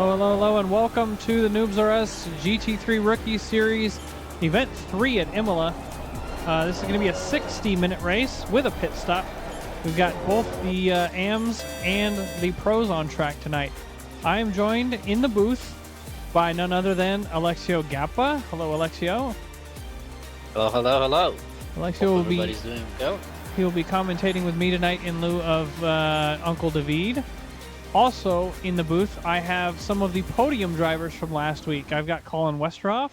Hello, hello, hello, and welcome to the Noobs R Us GT3 Rookie Series, Event 3 at Imola. This is going to be a 60-minute race with a pit stop. We've got both the AMs and the pros on track tonight. I am joined in the booth by none other than Alexio Gappa. Hello, Alexio. Hello, hello, hello. Alexio will be doing well. He will be commentating with me tonight in lieu of Uncle David. Also in the booth, I have some of the podium drivers from last week. I've got Colin Westerhoff.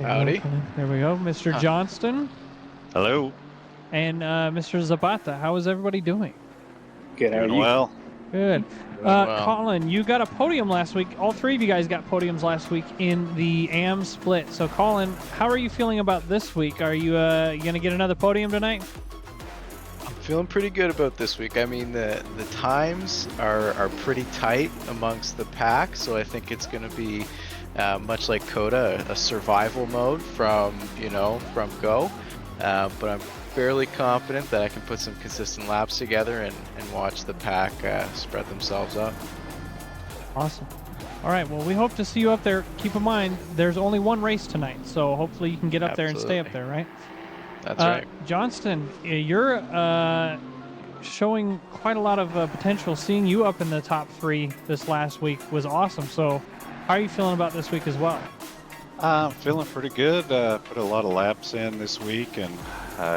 Howdy. There we go. Mr. Johnston. Hello. And Mr. Zapata. How is everybody doing? Good. How are Doing you? well. Good. well. Colin, you got a podium last week. All three of you guys got podiums last week in the AM split. So, Colin, how are you feeling about this week? Are you going to get another podium tonight? I'm feeling pretty good about this week. I mean, the times are pretty tight amongst the pack, so I think it's going to be much like Coda, a survival mode from go. But I'm fairly confident that I can put some consistent laps together and watch the pack spread themselves up. Awesome. All right, well, we hope to see you up there. Keep in mind, there's only one race tonight, so hopefully you can get up there and stay up there, right? That's right. Johnston, you're showing quite a lot of potential. Seeing you up in the top 3 this last week was awesome. So how are you feeling about this week as well? I'm feeling pretty good. Put a lot of laps in this week and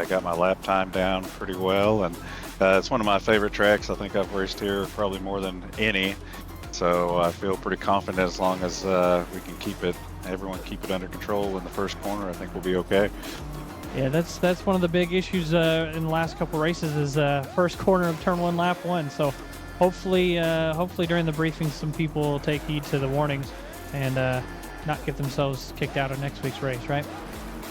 got my lap time down pretty well. And it's one of my favorite tracks. I think I've raced here probably more than any. So I feel pretty confident as long as we can everyone keep it under control in the first corner. I think we'll be okay. Yeah, that's one of the big issues in the last couple races is first corner of turn 1, lap 1. So hopefully during the briefing some people will take heed to the warnings and not get themselves kicked out of next week's race, right?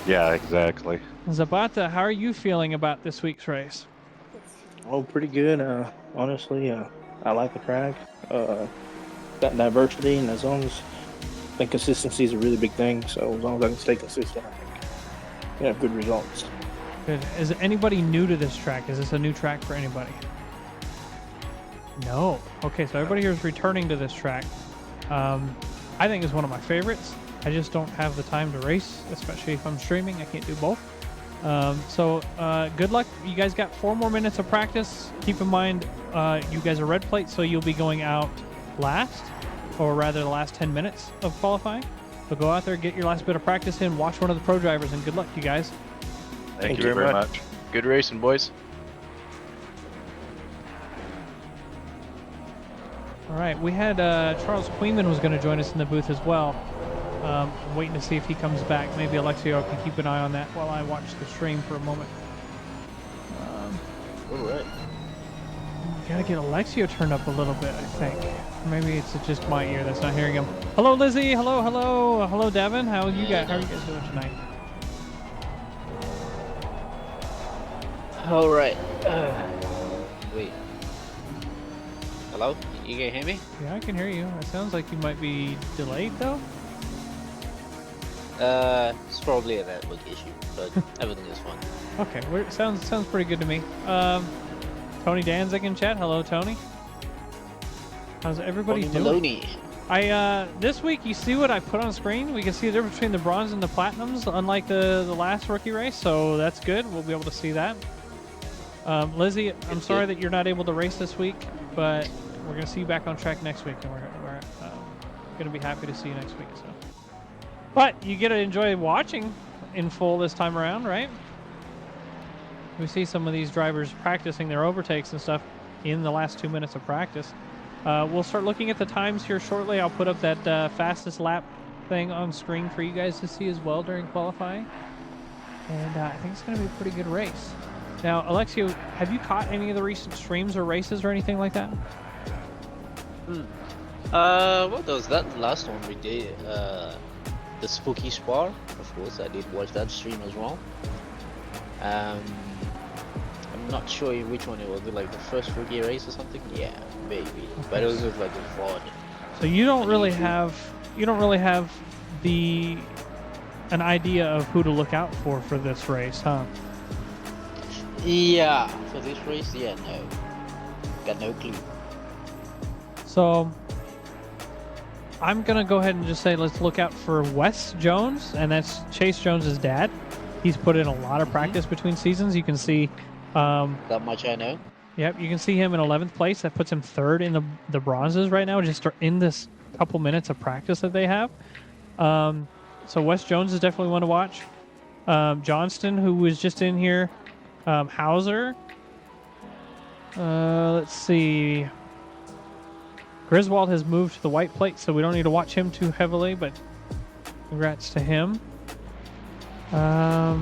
Yeah, exactly. Zapata, how are you feeling about this week's race? Oh, pretty good. Honestly, I like the track. Got diversity, and as long as I think consistency is a really big thing. So as long as I can stay consistent, I think we have good results. Good. Is anybody new to this track? Is this a new track for anybody? No. Okay, so everybody here is returning to this track. I think it's one of my favorites. I just don't have the time to race, especially if I'm streaming. I can't do both. So good luck. You guys got 4 more minutes of practice. Keep in mind, you guys are red plate, so you'll be going out last, or rather the last 10 minutes of qualifying. So go out there, get your last bit of practice in, watch one of the pro drivers, and good luck, you guys. Thank you very much. Good racing, boys. All right, we had Charles Queenman was going to join us in the booth as well. Waiting to see if he comes back. Maybe Alexio can keep an eye on that while I watch the stream for a moment. All right. Gotta get Alexio turned up a little bit, I think. Maybe it's just my ear that's not hearing him. Hello, Lizzie. Hello, hello, hello, Devin. How are you guys doing tonight? All right. Wait. Hello? You can hear me? Yeah, I can hear you. It sounds like you might be delayed, though. It's probably a network issue, but everything is fine. Okay, sounds pretty good to me. Tony Danzig in chat. Hello, Tony. How's everybody doing? Maloney. This week, you see what I put on screen? We can see the difference between the bronze and the platinums, unlike the last rookie race, so that's good. We'll be able to see that. Lizzie, I'm sorry that you're not able to race this week, but we're going to see you back on track next week, and we're going to be happy to see you next week. So, but you get to enjoy watching in full this time around, right? We see some of these drivers practicing their overtakes and stuff in the last 2 minutes of practice. We'll start looking at the times here shortly. I'll put up that fastest lap thing on screen for you guys to see as well during qualifying. And I think it's going to be a pretty good race. Now, Alexio, have you caught any of the recent streams or races or anything like that? What was that last one we did? The Spooky Spar. Of course, I did watch that stream as well. I'm not sure which one it was. Like the first rookie race or something? Yeah, maybe. Okay. But it was with like a VOD. So you don't really have an idea of who to look out for this race, huh? Yeah, for this race, yeah, no. Got no clue. So I'm going to go ahead and just say let's look out for Wes Jones, and that's Chase Jones's dad. He's put in a lot of practice between seasons. You can see... That much I know. Yep, you can see him in 11th place. That puts him third in the bronzes right now, just in this couple minutes of practice that they have. So Wes Jones is definitely one to watch. Johnston, who was just in here. Hauser. Let's see. Griswold has moved to the white plate, so we don't need to watch him too heavily, but congrats to him. Yeah,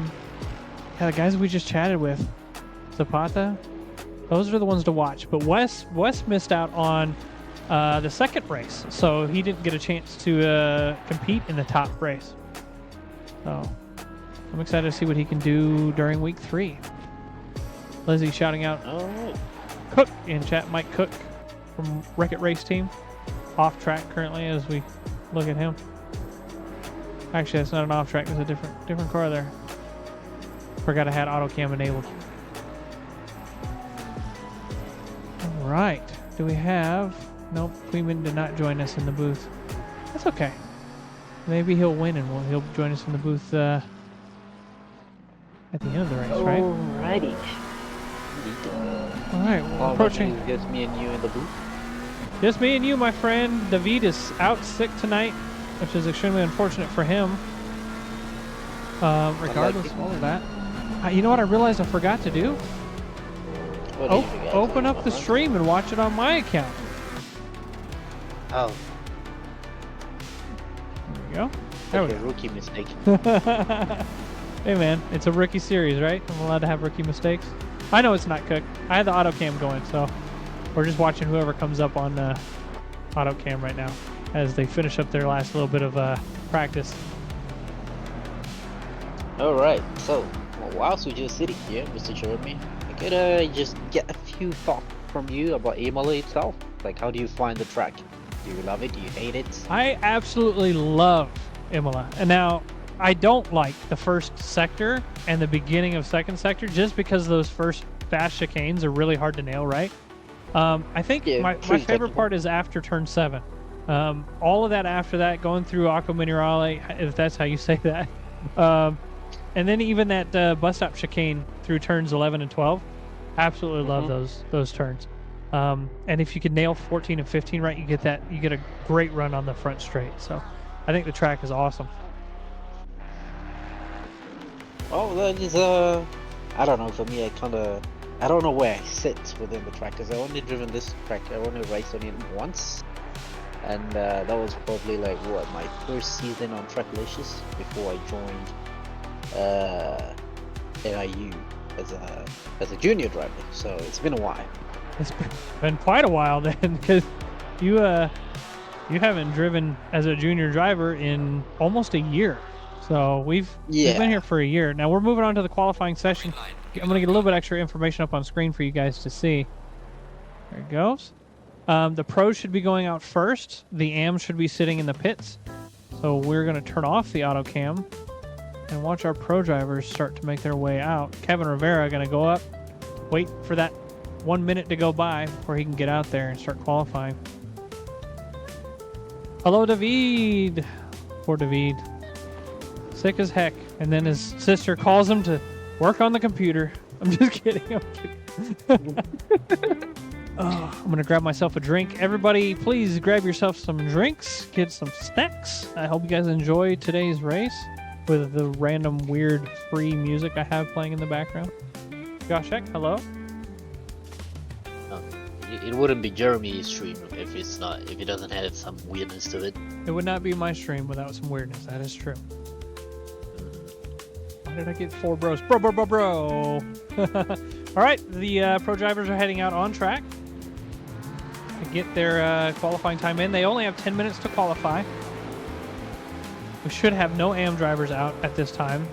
the guys we just chatted with. Zapata. Those are the ones to watch. But Wes missed out on the second race, so he didn't get a chance to compete in the top race. So I'm excited to see what he can do during week 3. Lizzie shouting out All right. Cook in chat, Mike Cook from Wreck-It Race Team. Off track currently as we look at him. Actually, that's not an off track, it's a different car there. Forgot I had auto cam enabled. Right. Do we have... Nope, Queeman did not join us in the booth. That's okay. Maybe he'll win and he'll join us in the booth at the end of the race, right? Alrighty. Alright, we're approaching... It's just me and you in the booth. Just me and you, my friend. David is out sick tonight, which is extremely unfortunate for him. Regardless of all of that. You know what I realized I forgot to do? What do you forget? Open up the stream and watch it on my account. Oh, There we go. There we okay, go. rookie mistake. Hey man, it's a rookie series, right? I'm allowed to have rookie mistakes. I know it's not Cook. I had the auto cam going, so we're just watching whoever comes up on auto cam right now as they finish up their last little bit of practice. Alright, so whilst we're just sitting here, Mr. Jeremy, I could just get a few thoughts from you about Imola itself. Like, how do you find the track? Do you love it? Do you hate it? I absolutely love Imola. And now, I don't like the first sector and the beginning of second sector just because those first fast chicanes are really hard to nail right. I think my favorite technical. part is after turn 7. All of that after that, going through Aqua Minerale, if that's how you say that. And then even that bus stop chicane through turns 11 and 12. Absolutely love those turns. And if you can nail 14 and 15 right, you get a great run on the front straight. So I think the track is awesome. Oh, that is I don't know. For me, I don't know where I sit within the track because I only driven this track. I only raced on it once, and that was probably like my first season on Tracklicious before I joined NIU as a junior driver. So it's been a while. It's been quite a while then, because you haven't driven as a junior driver in almost a year. So we've been here for a year. Now we're moving on to the qualifying session. I'm going to get a little bit extra information up on screen for you guys to see. There it goes. The pros should be going out first. The AMs should be sitting in the pits. So we're going to turn off the auto cam and watch our pro drivers start to make their way out. Kevin Rivera going to go up, wait for that 1 minute to go by before he can get out there and start qualifying. Hello, David. Poor David. Sick as heck. And then his sister calls him to work on the computer. I'm just kidding. I'm kidding. I'm going to grab myself a drink. Everybody, please grab yourself some drinks. Get some snacks. I hope you guys enjoy today's race with the random weird free music I have playing in the background. Joshek, hello. It wouldn't be Jeremy's stream if it doesn't have some weirdness to it. It would not be my stream without some weirdness. That is true. Why did I get 4 bros? Bro. All right, the pro drivers are heading out on track to get their qualifying time in. They only have 10 minutes to qualify. We should have no AM drivers out at this time.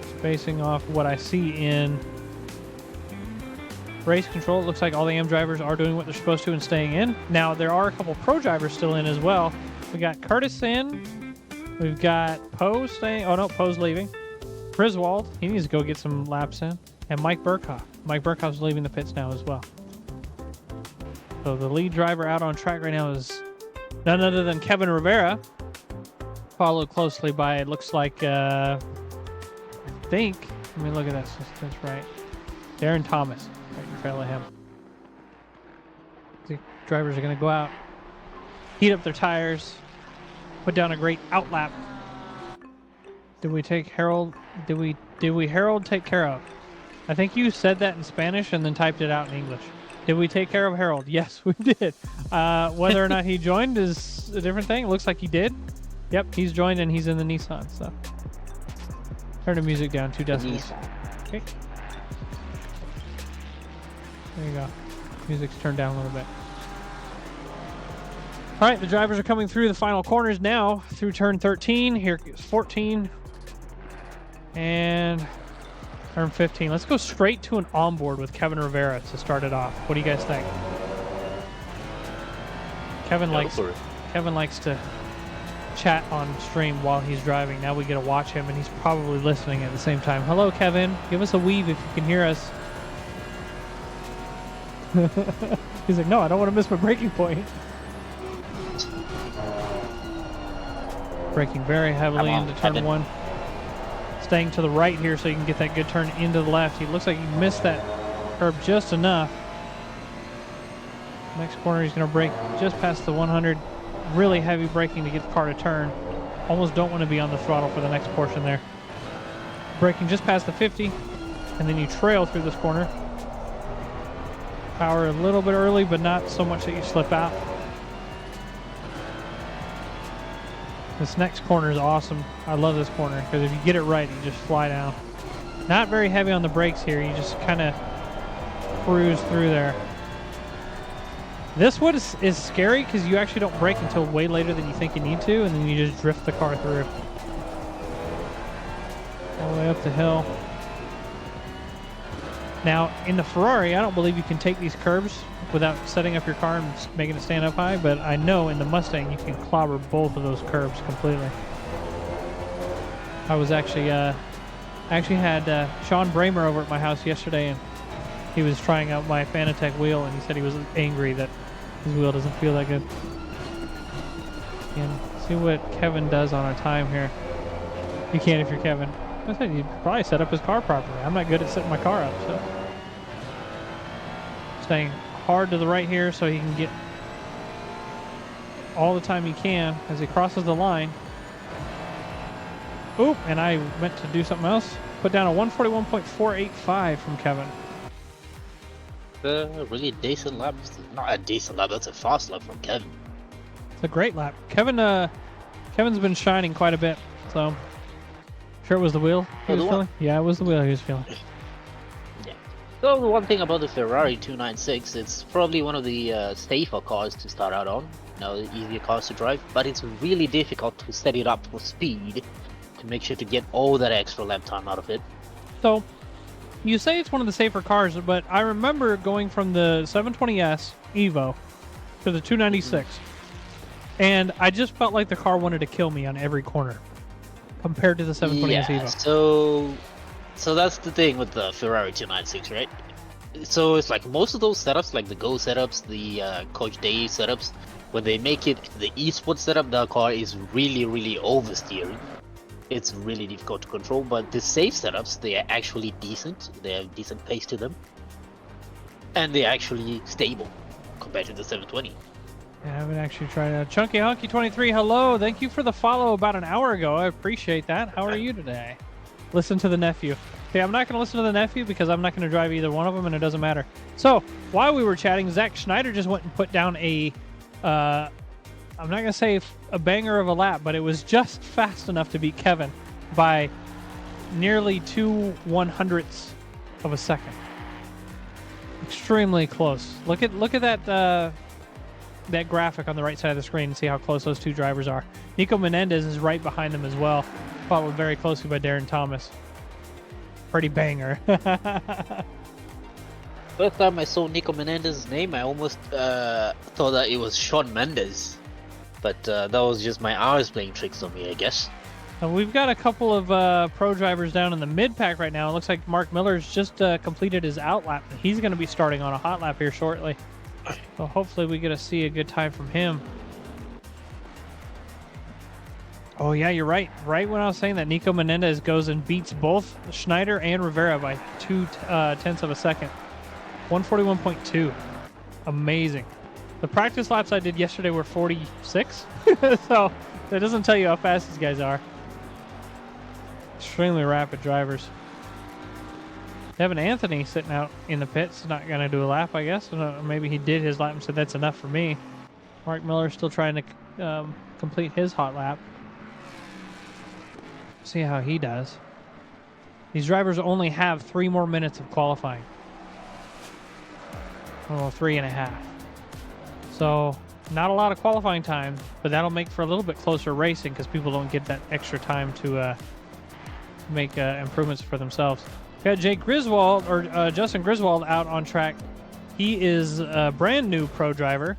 Just basing off what I see in race control, it looks like all the AM drivers are doing what they're supposed to and staying in. Now, there are a couple pro drivers still in as well. We got Curtis in. We've got Poe staying. Oh, no, Poe's leaving. Griswold, he needs to go get some laps in. And Mike Burkhoff. Mike Burkhoff's leaving the pits now as well. So the lead driver out on track right now is None other than Kevin Rivera, followed closely by, it looks like, I think, let me look at that, so that's right. Darren Thomas, right in trail of him. The drivers are going to go out, heat up their tires, put down a great outlap. Did we take Harold? Did we Harold take care of? I think you said that in Spanish and then typed it out in English. Did we take care of Harold? Yes, we did. Whether or not he joined is a different thing. It looks like he did. Yep, he's joined and he's in the Nissan. So turn the music down 2 decibels. Okay. There you go. Music's turned down a little bit. All right, the drivers are coming through the final corners now through turn 13. Here is 14 and turn 15. Let's go straight to an onboard with Kevin Rivera to start it off. What do you guys think? Kevin likes to chat on stream while he's driving. Now we get to watch him, and he's probably listening at the same time. Hello, Kevin. Give us a weave if you can hear us. He's like, no, I don't want to miss my braking point. Braking very heavily into turn Kevin. 1. Staying to the right here so you can get that good turn into the left. He looks like he missed that curb just enough. Next corner, he's going to brake just past the 100. Really heavy braking to get the car to turn. Almost don't want to be on the throttle for the next portion there. Braking just past the 50, and then you trail through this corner. Power a little bit early, but not so much that you slip out. This next corner is awesome. I love this corner because if you get it right, you just fly down. Not very heavy on the brakes here. You just kind of cruise through there. This one is scary because you actually don't brake until way later than you think you need to, and then you just drift the car through. All the way up the hill. Now, in the Ferrari, I don't believe you can take these curbs without setting up your car and making it stand up high, but I know in the Mustang you can clobber both of those curbs completely. I was actually, I actually had Sean Bramer over at my house yesterday, and he was trying out my Fanatec wheel, and he said he was angry that his wheel doesn't feel that good. And see what Kevin does on our time here. You can if you're Kevin. I said you'd probably set up his car properly. I'm not good at setting my car up, so. Staying hard to the right here so he can get all the time he can as he crosses the line. Oop, and I meant to do something else. Put down a 141.485 from Kevin. Really decent lap. Not a decent lap, that's a fast lap from Kevin. It's a great lap. Kevin's been shining quite a bit, so sure it was the wheel he was feeling? Yeah, it was the wheel he was feeling. Yeah. So the one thing about the Ferrari 296, it's probably one of the safer cars to start out on. You know, easier cars to drive, but it's really difficult to set it up for speed to make sure to get all that extra lap time out of it. So, you say it's one of the safer cars, but I remember going from the 720S Evo to the 296, and I just felt like the car wanted to kill me on every corner compared to the 720S Evo. So that's the thing with the Ferrari 296, right? So it's like most of those setups, like the Go setups, the Coach Day setups, when they make it the eSport setup, the car is really, really oversteering. It's really difficult to control, but the safe setups, they are actually decent. They have decent pace to them. And they're actually stable compared to the 720. I haven't actually tried out. Chunky Honky 23, hello. Thank you for the follow about an hour ago. I appreciate that. How are you today? Listen to the nephew. Okay, I'm not going to listen to the nephew because I'm not going to drive either one of them, and it doesn't matter. So, while we were chatting, Zach Schneider just went and put down a, I'm not going to say a banger of a lap, but it was just fast enough to beat Kevin by nearly 2/100ths of a second. Extremely close. Look at that that graphic on the right side of the screen and see how close those two drivers are. Nico Menendez is right behind them as well, followed very closely by Darren Thomas. Pretty banger. First time I saw Nico Menendez's name, I almost thought that it was Shawn Mendes. But that was just my eyes playing tricks on me, I guess. We've got a couple of pro drivers down in the mid-pack right now. It looks like Mark Miller's just completed his out lap. He's going to be starting on a hot lap here shortly. So hopefully we get to see a good time from him. Oh, yeah, you're right. Right when I was saying that, Nico Menendez goes and beats both Schneider and Rivera by 0.2 of a second. 141.2. Amazing. The practice laps I did yesterday were 46. So that doesn't tell you how fast these guys are. Extremely rapid drivers. Devin Anthony sitting out in the pits, not going to do a lap, I guess. Maybe he did his lap and said that's enough for me. Mark Miller still trying to complete his hot lap. See how he does. These drivers only have 3 more minutes of qualifying. Well, 3.5. So not a lot of qualifying time, but that'll make for a little bit closer racing because people don't get that extra time to make improvements for themselves. Got Jake Griswold, or Justin Griswold, out on track. He is a brand new pro driver,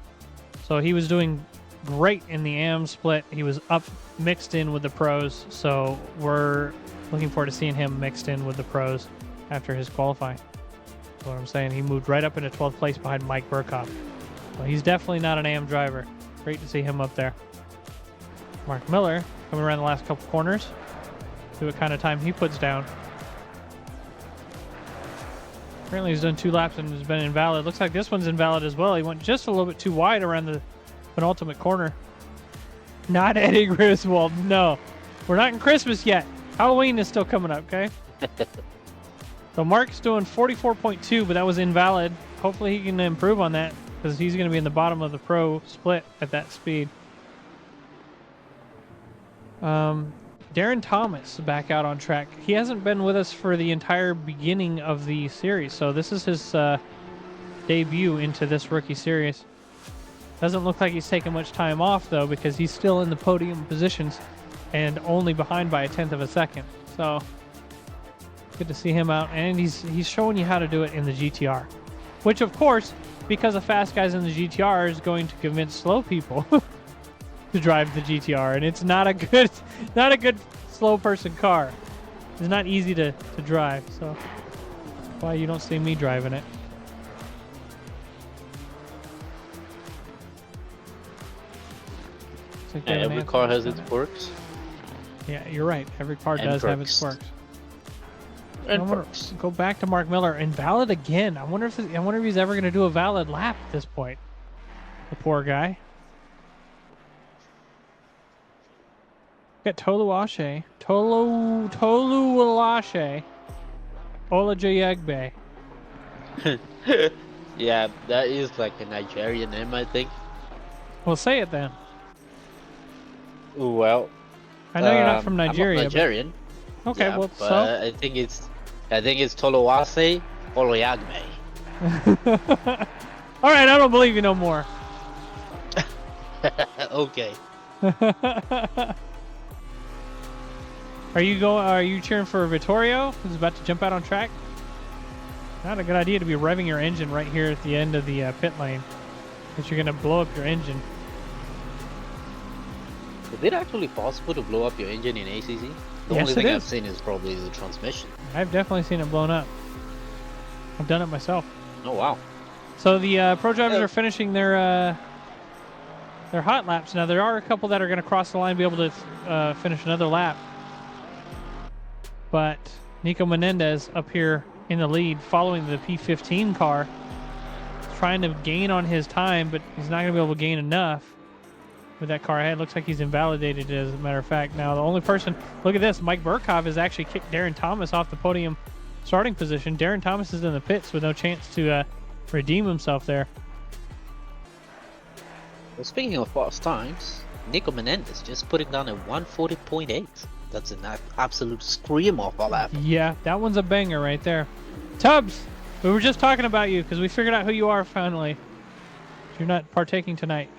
so he was doing great in the AM split. He was up mixed in with the pros, so we're looking forward to seeing him mixed in with the pros after his qualifying. That's what I'm saying. He moved right up into 12th place behind Mike Burkhoff. Well, he's definitely not an AM driver. Great to see him up there. Mark Miller coming around the last couple corners. See what kind of time he puts down. Apparently he's done 2 laps and has been invalid. Looks like this one's invalid as well. He went just a little bit too wide around the penultimate corner. Not Eddie Griswold, no. We're not in Christmas yet. Halloween is still coming up, okay? So Mark's doing 44.2, but that was invalid. Hopefully he can improve on that because he's going to be in the bottom of the pro split at that speed. Darren Thomas back out on track. He hasn't been with us for the entire beginning of the series, so this is his debut into this rookie series. Doesn't look like he's taking much time off, though, because he's still in the podium positions and only behind by 1/10 of a second. So good to see him out, and he's showing you how to do it in the GTR, which, of course, because of fast guys in the GTR, is going to convince slow people to drive the GTR, and it's not a good slow person car. It's not easy to drive, so that's why you don't see me driving it. Like Every car has its quirks. Yeah, you're right. Every car does have its quirks. And perks. Go back to Mark Miller. Invalid again. I wonder if he's ever going to do a valid lap at this point. The poor guy. Got Toluwache. Toluwache. Olajayegbe. Yeah, that is like a Nigerian name, I think. Well, say it then. Well, I know you're not from Nigeria. I'm not Nigerian. But... Okay, yeah, well, but so. I think it's Toluwase Oloyagbe. All right, I don't believe you no more. Okay. Are you cheering for Vittorio, who's about to jump out on track? Not a good idea to be revving your engine right here at the end of the pit lane, because you're going to blow up your engine. Is it actually possible to blow up your engine in ACC? The Yes, only it thing is. I've seen is probably the transmission. I've definitely seen it blown up. I've done it myself. Oh wow. So the pro drivers are finishing their hot laps. Now there are a couple that are going to cross the line and be able to finish another lap. But Nico Menendez up here in the lead, following the P15 car, trying to gain on his time, but he's not going to be able to gain enough with that car ahead. Looks like he's invalidated, as a matter of fact. Now the only person, look at this, Mike Burkhoff has actually kicked Darren Thomas off the podium starting position. Darren Thomas is in the pits with no chance to redeem himself there. Well, speaking of fast times, Nico Menendez just putting down a 140.8. That's an absolute scream off a lap. Yeah, that one's a banger right there. Tubbs, we were just talking about you because we figured out who you are finally. You're not partaking tonight.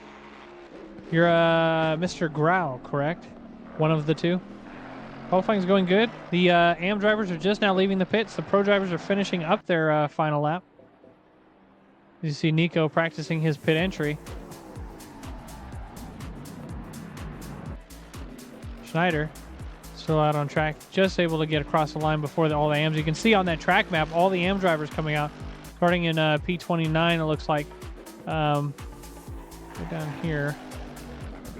You're Mr. Grau, correct? One of the two. Qualifying's going good. The AM drivers are just now leaving the pits. The pro drivers are finishing up their final lap. You see Nico practicing his pit entry. Schneider still out on track, just able to get across the line before all the AMs. You can see on that track map all the AM drivers coming out, starting in P29. It looks like go down here.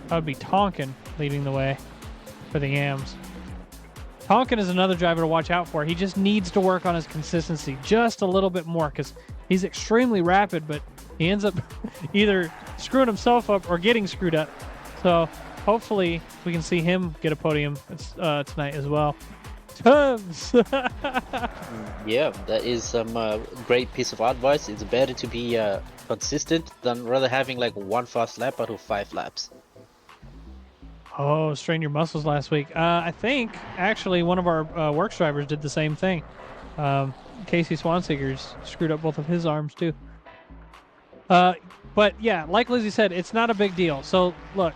That would be Tonkin leading the way. for the AMs. Tonkin is another driver to watch out for. He just needs to work on his consistency just a little bit more because he's extremely rapid, but he ends up either screwing himself up or getting screwed up. So hopefully we can see him get a podium tonight as well. Tubbs! Yeah, that is some great piece of advice. It's better to be consistent than rather having like one fast lap out of 5 laps. Oh, strained your muscles last week. I think actually one of our works drivers did the same thing. Casey Swanseeger's screwed up both of his arms too. But yeah, like Lizzie said, it's not a big deal. So look,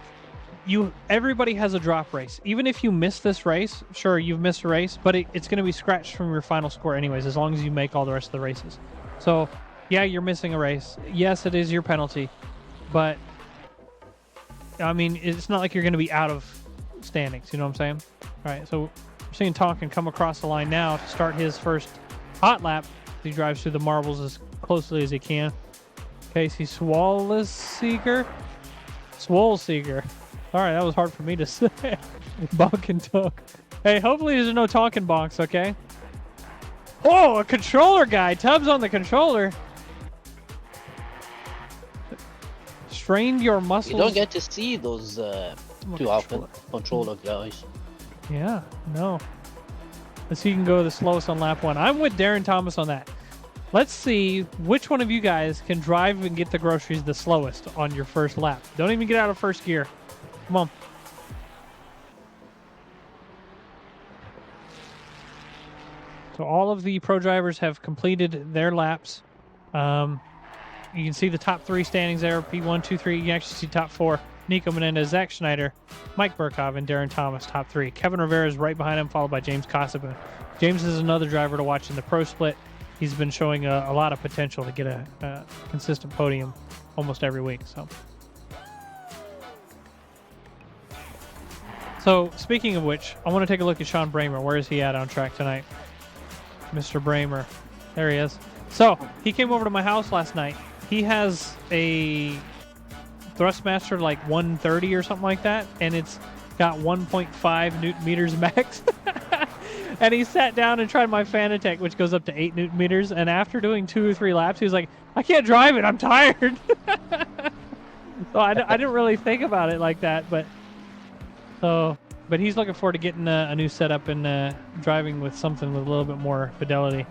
everybody has a drop race. Even if you miss this race, sure, you've missed a race, but it's going to be scratched from your final score anyways, as long as you make all the rest of the races. So yeah, you're missing a race. Yes, it is your penalty, but I mean, it's not like you're going to be out of standings. You know what I'm saying? All right, so we're seeing Tonkin come across the line now to start his first hot lap. He drives through the marbles as closely as he can. Casey Swolseeger. All right, that was hard for me to say. Bonk and Tonk. Hey, hopefully there's no Tonkin bonks, okay? Oh, a controller guy. Tubbs on the controller. Strained your muscles. You don't get to see those too often, controller guys. Yeah, no. Let's see who can go the slowest on lap 1. I'm with Darren Thomas on that. Let's see which one of you guys can drive and get the groceries the slowest on your first lap. Don't even get out of first gear. Come on. So all of the pro drivers have completed their laps. You can see the top 3 standings there. P1, 2, 3. You can actually see top 4. Nico Menendez, Zach Schneider, Mike Burkov, and Darren Thomas, top 3. Kevin Rivera is right behind him, followed by James Kosovo. James is another driver to watch in the pro split. He's been showing a lot of potential to get a consistent podium almost every week. So speaking of which, I want to take a look at Sean Bramer. Where is he at on track tonight? Mr. Bramer. There he is. So he came over to my house last night. He has a Thrustmaster like 130 or something like that, and it's got 1.5 Newton meters max. And he sat down and tried my Fanatec, which goes up to 8 Newton meters. And after doing 2 or 3 laps, he was like, I can't drive it. I'm tired. So I didn't really think about it like that. But he's looking forward to getting a new setup and driving with something with a little bit more fidelity.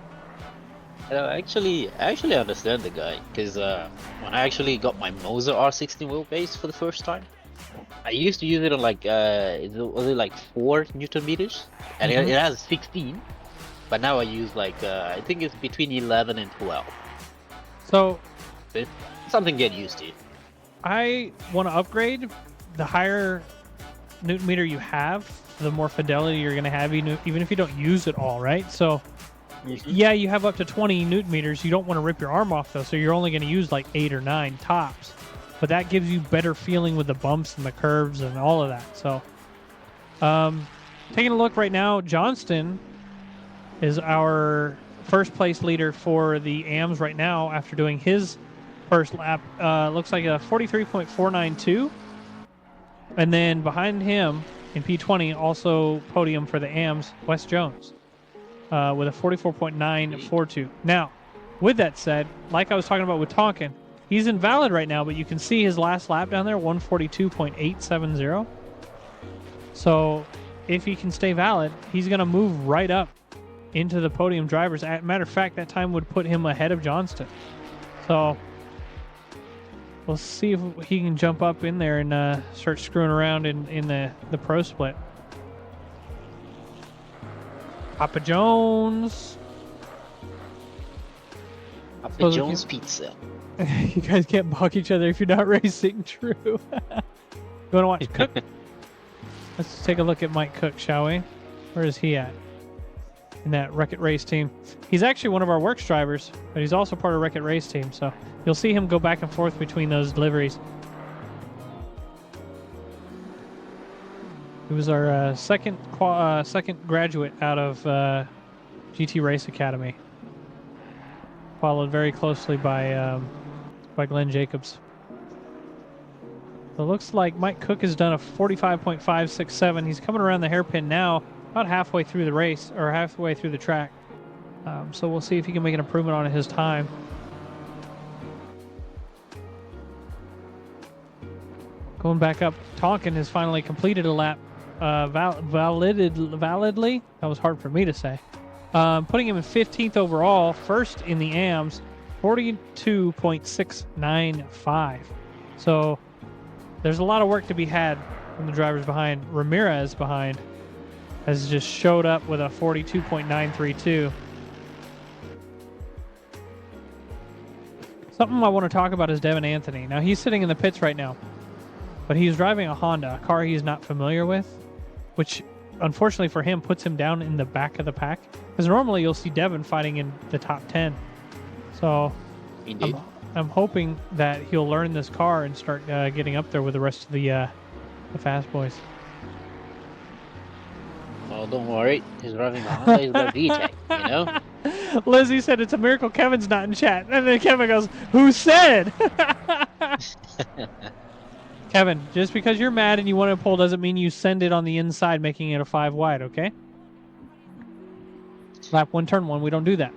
I actually understand the guy, because when I actually got my Moser R16 wheelbase for the first time, I used to use it on like was it like 4 Newton meters, and it has 16, but now I use like I think it's between 11 and 12. So it's something to get used to. I want to upgrade. The higher Newton meter you have, the more fidelity you're going to have, even if you don't use it all, right? So yeah, you have up to 20 Newton meters. You don't want to rip your arm off though, so you're only going to use like 8 or 9 tops. But that gives you better feeling with the bumps and the curves and all of that. So taking a look right now, Johnston is our first place leader for the AMs right now after doing his first lap. Looks like a 43.492. And then behind him in P20, also podium for the AMs, Wes Jones with a 44.942. Now, with that said, like I was talking about with Tonkin, he's invalid right now, but you can see his last lap down there, 142.870. So if he can stay valid, he's going to move right up into the podium drivers. As a matter of fact, that time would put him ahead of Johnston. So we'll see if he can jump up in there and start screwing around in the pro split. Papa Jones. Papa Jones Pizza. You guys can't balk each other if you're not racing. True. You want to watch Cook? Let's take a look at Mike Cook, shall we? Where is he at? In that Wreck-It Race team. He's actually one of our works drivers, but he's also part of Wreck-It Race team, so you'll see him go back and forth between those liveries. He was our second graduate out of GT Race Academy, followed very closely by Glenn Jacobs. So it looks like Mike Cook has done a 45.567. He's coming around the hairpin now, about halfway through the race, or halfway through the track. So we'll see if he can make an improvement on his time. Going back up, Tonkin has finally completed a lap validly. That was hard for me to say. Putting him in 15th overall, first in the AMs, 42.695. So there's a lot of work to be had from the drivers behind. Ramirez behind has just showed up with a 42.932. Something I want to talk about is Devin Anthony. Now, he's sitting in the pits right now, but he's driving a Honda, a car he's not familiar with, which, unfortunately for him, puts him down in the back of the pack. Because normally you'll see Devin fighting in the top 10. So I'm hoping that he'll learn this car and start getting up there with the rest of the fast boys. Oh, don't worry. He's driving a Honda. He's got a VTEC, you know? Lizzie said it's a miracle Kevin's not in chat. And then Kevin goes, who said? Kevin, just because you're mad and you want to pull doesn't mean you send it on the inside, making it a 5 wide, okay? Lap 1, turn 1, we don't do that.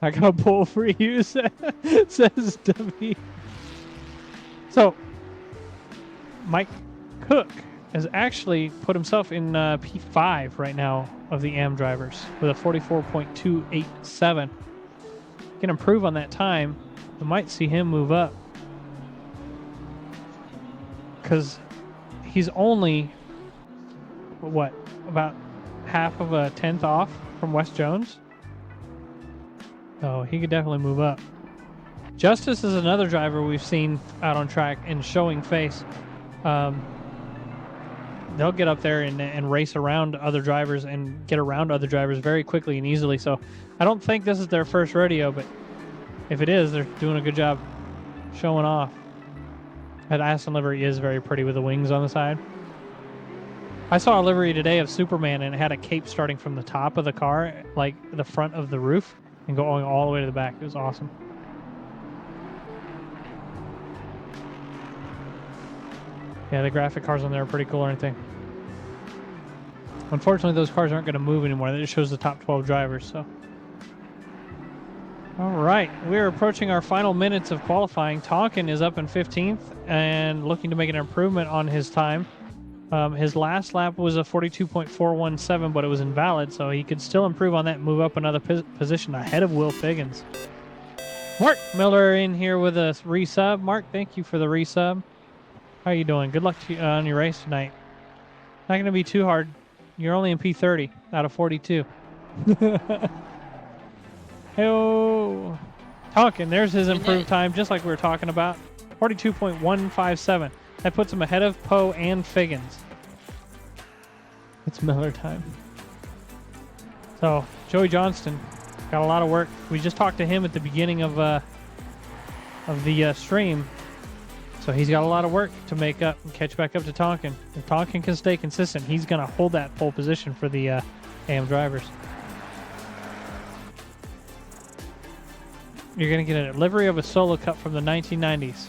I got a pull for you, says W. So, Mike Cook has actually put himself in P5 right now of the AM drivers with a 44.287. Can improve on that time. We might see him move up because he's only what, about half of a tenth off from Wes Jones. So he could definitely move up. Justice is another driver we've seen out on track and showing face. They'll get up there and race around other drivers and get around other drivers very quickly and easily. So I don't think this is their first rodeo, but if it is, they're doing a good job showing off. That Aston livery is very pretty with the wings on the side. I saw a livery today of Superman and it had a cape starting from the top of the car, like the front of the roof, and going all the way to the back. It was awesome. Yeah, the graphic cars on there are pretty cool, aren't they? Unfortunately, those cars aren't going to move anymore. That just shows the top 12 drivers, so. All right, we're approaching our final minutes of qualifying. Tonkin is up in 15th and looking to make an improvement on his time. His last lap was a 42.417, but it was invalid, so he could still improve on that and move up another position ahead of Will Figgins. Mark Miller in here with a resub. Mark, thank you for the resub. How you doing? Good luck to you on your race tonight. Not going to be too hard. You're only in P30 out of 42. Hey-oh. Tonkin, there's his improved time, just like we were talking about. 42.157. That puts him ahead of Poe and Figgins. It's Miller time. So, Joey Johnston got a lot of work. We just talked to him at the beginning of the stream. So he's got a lot of work to make up and catch back up to Tonkin. If Tonkin can stay consistent, he's going to hold that pole position for the AM drivers. You're going to get a livery of a Solo Cup from the 1990s.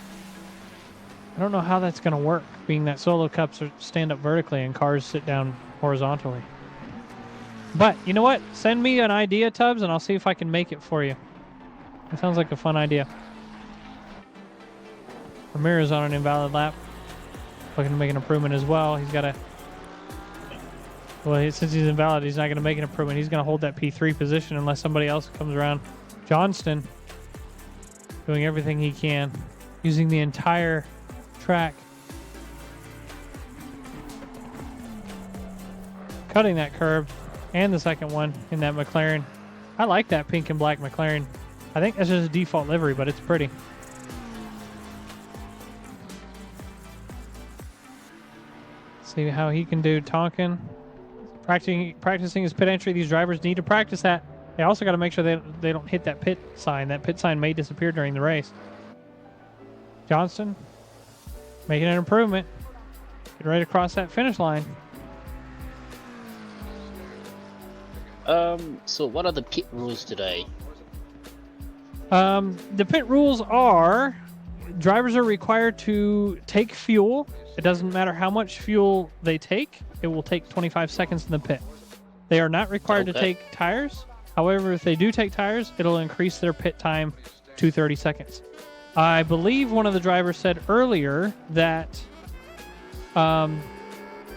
I don't know how that's going to work, being that Solo Cups stand up vertically and cars sit down horizontally. But, you know what? Send me an idea, Tubbs, and I'll see if I can make it for you. That sounds like a fun idea. Ramirez on an invalid lap. Looking to make an improvement as well. He's got to... Well, since he's invalid, he's not going to make an improvement. He's going to hold that P3 position unless somebody else comes around. Johnston doing everything he can, using the entire track. Cutting that curb and the second one in that McLaren. I like that pink and black McLaren. I think that's just a default livery, but it's pretty. See how he can do. Tonkin practicing his pit entry. These drivers need to practice that. They also got to make sure they don't hit that pit sign. That pit sign may disappear during the race. Johnston making an improvement. Getting ready to cross that finish line. So what are the pit rules today? The pit rules are drivers are required to take fuel. It doesn't matter how much fuel they take. It will take 25 seconds in the pit. They are not required to take tires. However, if they do take tires, it'll increase their pit time to 30 seconds. I believe one of the drivers said earlier that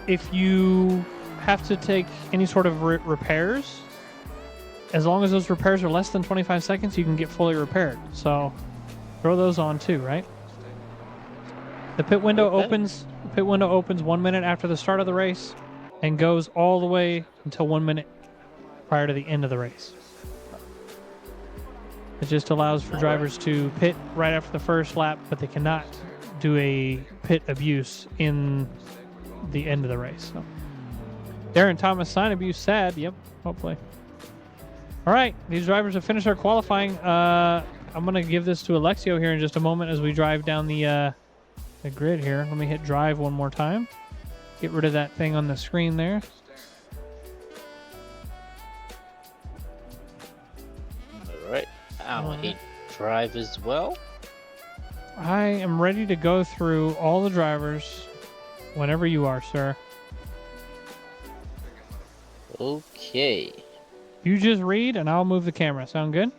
if you have to take any sort of repairs, as long as those repairs are less than 25 seconds, you can get fully repaired. So throw those on too, right? The pit window opens. The pit window opens 1 minute after the start of the race and goes all the way until 1 minute prior to the end of the race. It just allows for drivers to pit right after the first lap, but they cannot do a pit abuse in the end of the race. So. Darren Thomas, sign abuse, sad. Yep, hopefully. All right, these drivers have finished their qualifying. I'm going to give this to Alexio here in just a moment as we drive down the grid here. Let me hit drive one more time. Get rid of that thing on the screen there. All right. I'll hit drive as well. I am ready to go through all the drivers whenever you are, sir. Okay. You just read and I'll move the camera. Sound good?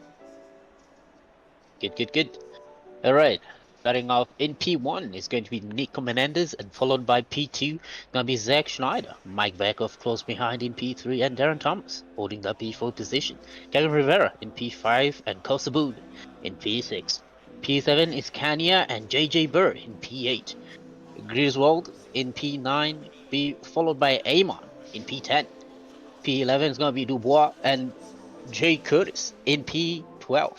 Good. All right. Starting off in P1 is going to be Nico Menendez, and followed by P2 gonna be Zach Schneider. Mike Beckhoff close behind in P3, and Darren Thomas holding the P4 position. Kevin Rivera in P5 and Kosabood in P6. P7 is Kanya and JJ Burr in P8. Griswold in P9, be followed by Amon in P10. P11 is gonna be Dubois and Jay Curtis in P12.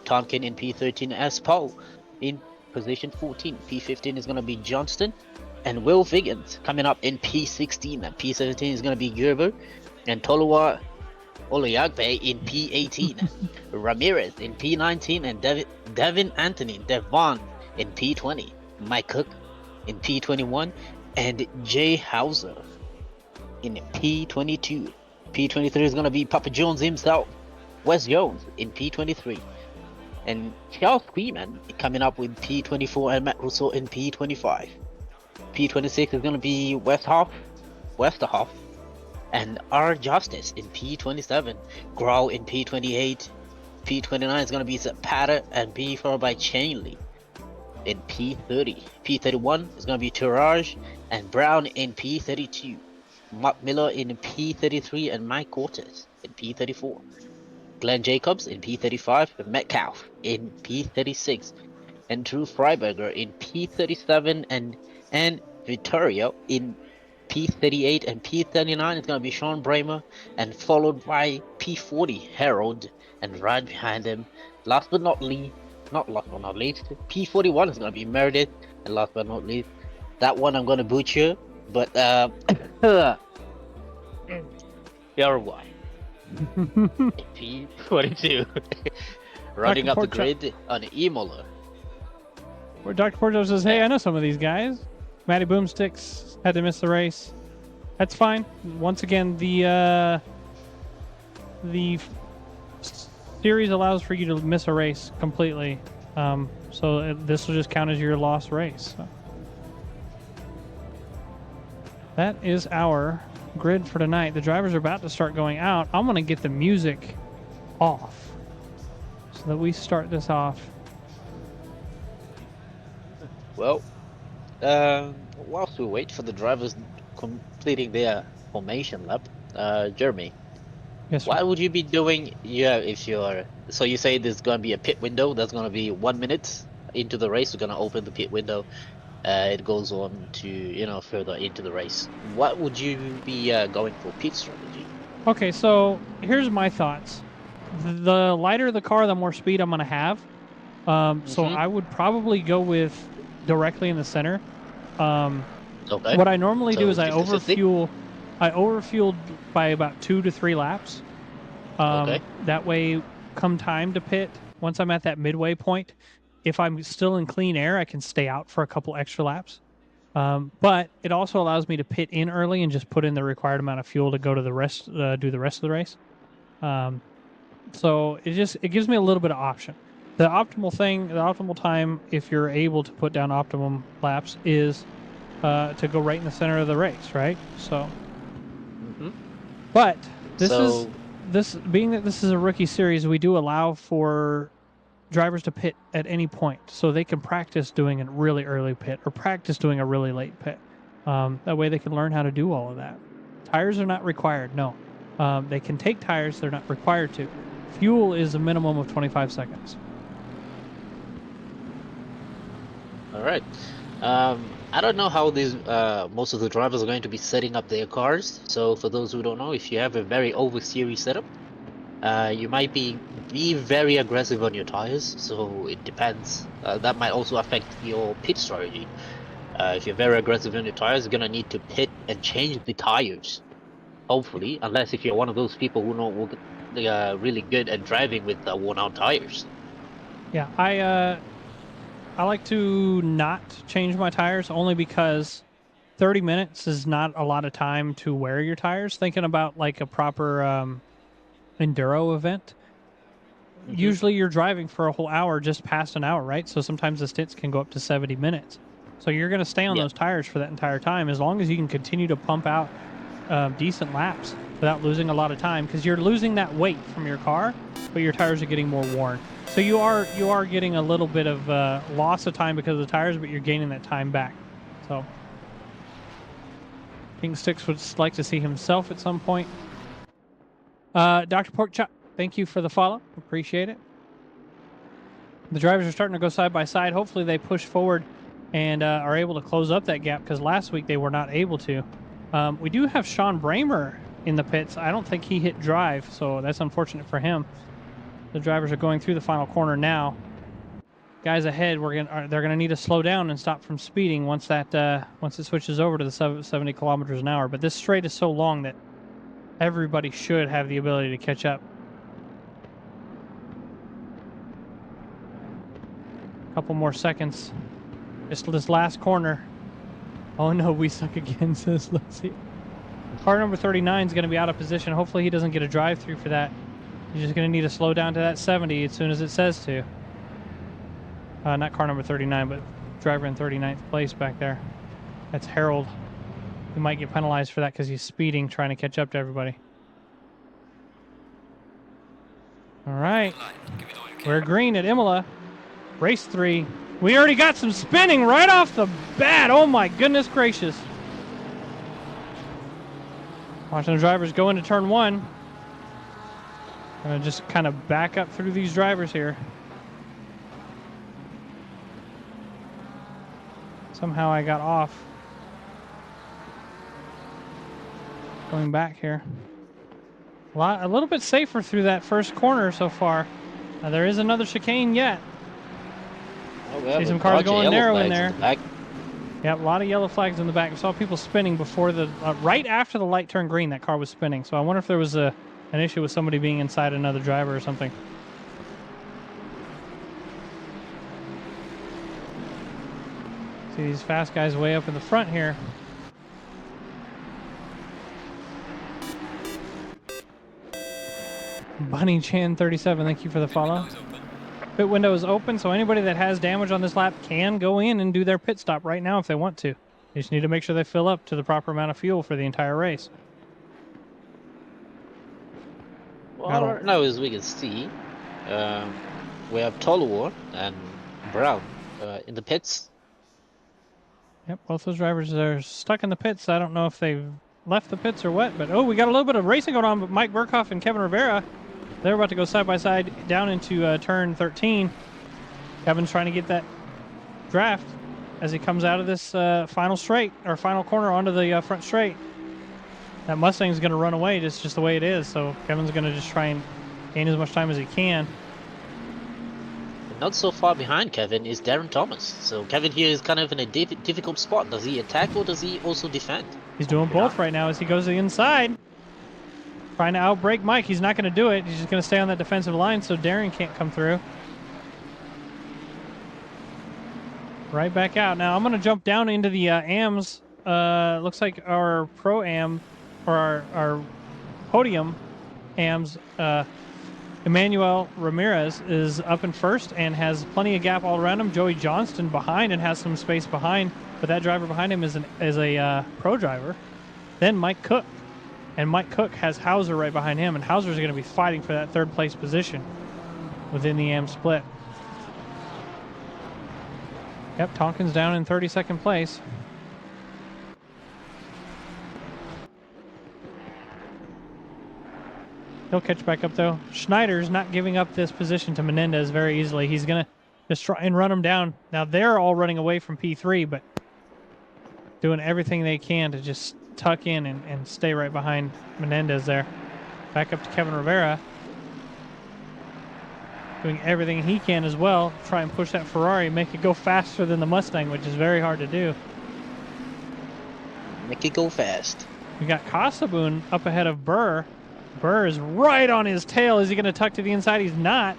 Tonkin in P13 as Paul in position 14. P15 is going to be Johnston and Will Figgins coming up in P16. And P17 is going to be Gerber and Toluwa Olayagbe in P18. Ramirez in P19 and Devin Anthony Devon in P20. Mike Cook in P21 and Jay Hauser in P22. P23 is going to be Papa Jones himself, Wes Jones in P23. And Charles Freeman coming up with P24 and Matt Russo in P25. P26 is going to be Westerhoff, and R. Justice in P27. Grau in P28. P29 is going to be Zapata and B followed by Chainley in P30. P31 is going to be Tourage and Brown in P32. Mark Miller in P33 and Mike Cortez in P34. Glenn Jacobs in P35, and Metcalf in P36, and Drew Freiberger in P37, and Vittorio in P38, and P39 is going to be Sean Bramer, and followed by P40, Harold, and right behind him, last but not least, P41 is going to be Meredith, and last but not least, that one I'm going to butcher, but you're why. P22 running up the grid on Imola. Where Dr. Porto says, hey, I know some of these guys. Matty Boomsticks had to miss the race. That's fine. Once again, the series allows for you to miss a race completely. So this will just count as your lost race. So. That is our grid for tonight. The drivers are about to start going out. I'm going to get the music off so that we start this off. Well, whilst we wait for the drivers completing their formation lap, Jeremy, yes, sir. what would you be doing? Yeah, if you're so you say there's going to be a pit window. That's going to be 1 minute into the race. We're going to open the pit window. It goes on to, further into the race. What would you be going for pit strategy? Okay, so here's my thoughts. The lighter the car, the more speed I'm going to have. So I would probably go with directly in the center. Okay. What I normally do is I 50-50? overfueled by about 2 to 3 laps. Okay. That way, come time to pit, once I'm at that midway point, if I'm still in clean air, I can stay out for a couple extra laps. But it also allows me to pit in early and just put in the required amount of fuel to go to the rest, do the rest of the race. So it gives me a little bit of option. The optimal thing, the optimal time, if you're able to put down optimum laps, is to go right in the center of the race, right? So, but this being that this is a rookie series, we do allow for drivers to pit at any point, so they can practice doing a really early pit or practice doing a really late pit. That way, they can learn how to do all of that. Tires are not required. No, they can take tires; they're not required to. Fuel is a minimum of 25 seconds. All right. I don't know how these most of the drivers are going to be setting up their cars. So for those who don't know, if you have a very over-series setup, you might be very aggressive on your tires. So it depends. That might also affect your pit strategy. If you're very aggressive on your tires, you're gonna need to pit and change the tires. Hopefully, unless if you're one of those people who know they are really good at driving with worn-out tires. Yeah, I like to not change my tires only because 30 minutes is not a lot of time to wear your tires. Thinking about like a proper enduro event, usually you're driving for a whole hour, just past an hour, right? So sometimes the stints can go up to 70 minutes. So you're going to stay on those tires for that entire time as long as you can continue to pump out decent laps without losing a lot of time, because you're losing that weight from your car, but your tires are getting more worn. So you are getting a little bit of loss of time because of the tires, but you're gaining that time back. So King Sticks would like to see himself at some point. Dr. Porkchop, thank you for the follow. Appreciate it. The drivers are starting to go side by side. Hopefully they push forward and are able to close up that gap, because last week they were not able to. We do have Sean Bramer in the pits. I don't think he hit drive, so that's unfortunate for him. The drivers are going through the final corner now. Guys ahead, they're gonna need to slow down and stop from speeding once it switches over to the 70 kilometers an hour. But this straight is so long that everybody should have the ability to catch up. A couple more seconds. Just this last corner. Oh no, we suck again, says Lucy. Car number 39 is going to be out of position. Hopefully he doesn't get a drive-through for that. He's just going to need to slow down to that 70 as soon as it says to. Not car number 39, but driver in 39th place back there. That's Harold. He might get penalized for that because he's speeding, trying to catch up to everybody. All right. We're green at Imola. Race 3. We already got some spinning right off the bat. Oh my goodness gracious. Watching the drivers go into turn 1. Gonna just kind of back up through these drivers here. Somehow I got off. Going back here. A little bit safer through that first corner so far. There is another chicane yet. Oh, see some cars going narrow in there. Yep, a lot of yellow flags in the back. I saw people spinning before right after the light turned green. That car was spinning. So I wonder if there was an issue with somebody being inside another driver or something. See these fast guys way up in the front here. Bunny Chan 37, thank you for the follow. Pit window is open, so anybody that has damage on this lap can go in and do their pit stop right now if they want to. They just need to make sure they fill up to the proper amount of fuel for the entire race. Well, right now, as we can see, we have Tolwar and Brown in the pits. Yep, both those drivers are stuck in the pits. I don't know if they've left the pits or what, but we got a little bit of racing going on. But Mike Burkhoff and Kevin Rivera, they're about to go side by side down into turn 13. Kevin's trying to get that draft as he comes out of this final straight or final corner onto the front straight. That Mustang's going to run away. It's just the way it is. So Kevin's going to just try and gain as much time as he can. Not so far behind Kevin is Darren Thomas. So Kevin here is kind of in a difficult spot. Does he attack or does he also defend? He's doing both right now as he goes to the inside. Trying to outbrake Mike. He's not going to do it. He's just going to stay on that defensive line so Darren can't come through. Right back out. Now I'm going to jump down into the AMs. Looks like our Pro-Am or our podium AMs. Going Emmanuel Ramirez is up in first and has plenty of gap all around him. Joey Johnston behind and has some space behind, but that driver behind him is a pro driver. Then Mike Cook, and Mike Cook has Hauser right behind him, and Hauser's going to be fighting for that third place position within the AM split. Yep, Tonkin's down in 32nd place. He'll catch back up, though. Schneider's not giving up this position to Menendez very easily. He's going to just try and run him down. Now, they're all running away from P3, but doing everything they can to just tuck in and stay right behind Menendez there. Back up to Kevin Rivera. Doing everything he can as well. Try and push that Ferrari, make it go faster than the Mustang, which is very hard to do. Make it go fast. We got Kasaboon up ahead of Burr. Burr is right on his tail. Is he going to tuck to the inside? He's not.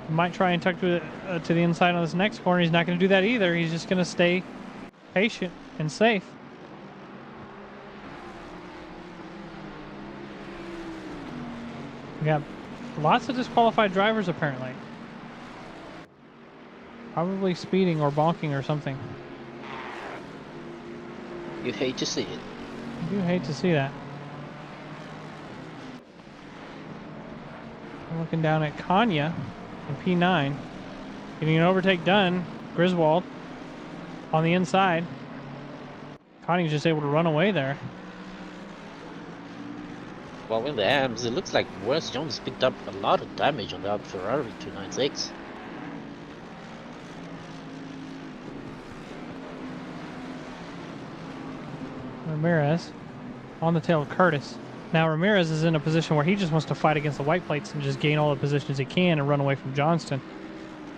He might try and tuck to the inside on this next corner. He's not going to do that either. He's just going to stay patient and safe. We got lots of disqualified drivers apparently. Probably speeding or bonking or something. You hate to see it. I do hate to see that. I'm looking down at Kanya in P9. Getting an overtake done. Griswold on the inside. Kanya's just able to run away there. Well, in the AMs, it looks like Wes Jones picked up a lot of damage on that Ferrari 296. Ramirez on the tail of Curtis. Now Ramirez is in a position where he just wants to fight against the white plates and just gain all the positions he can and run away from Johnston.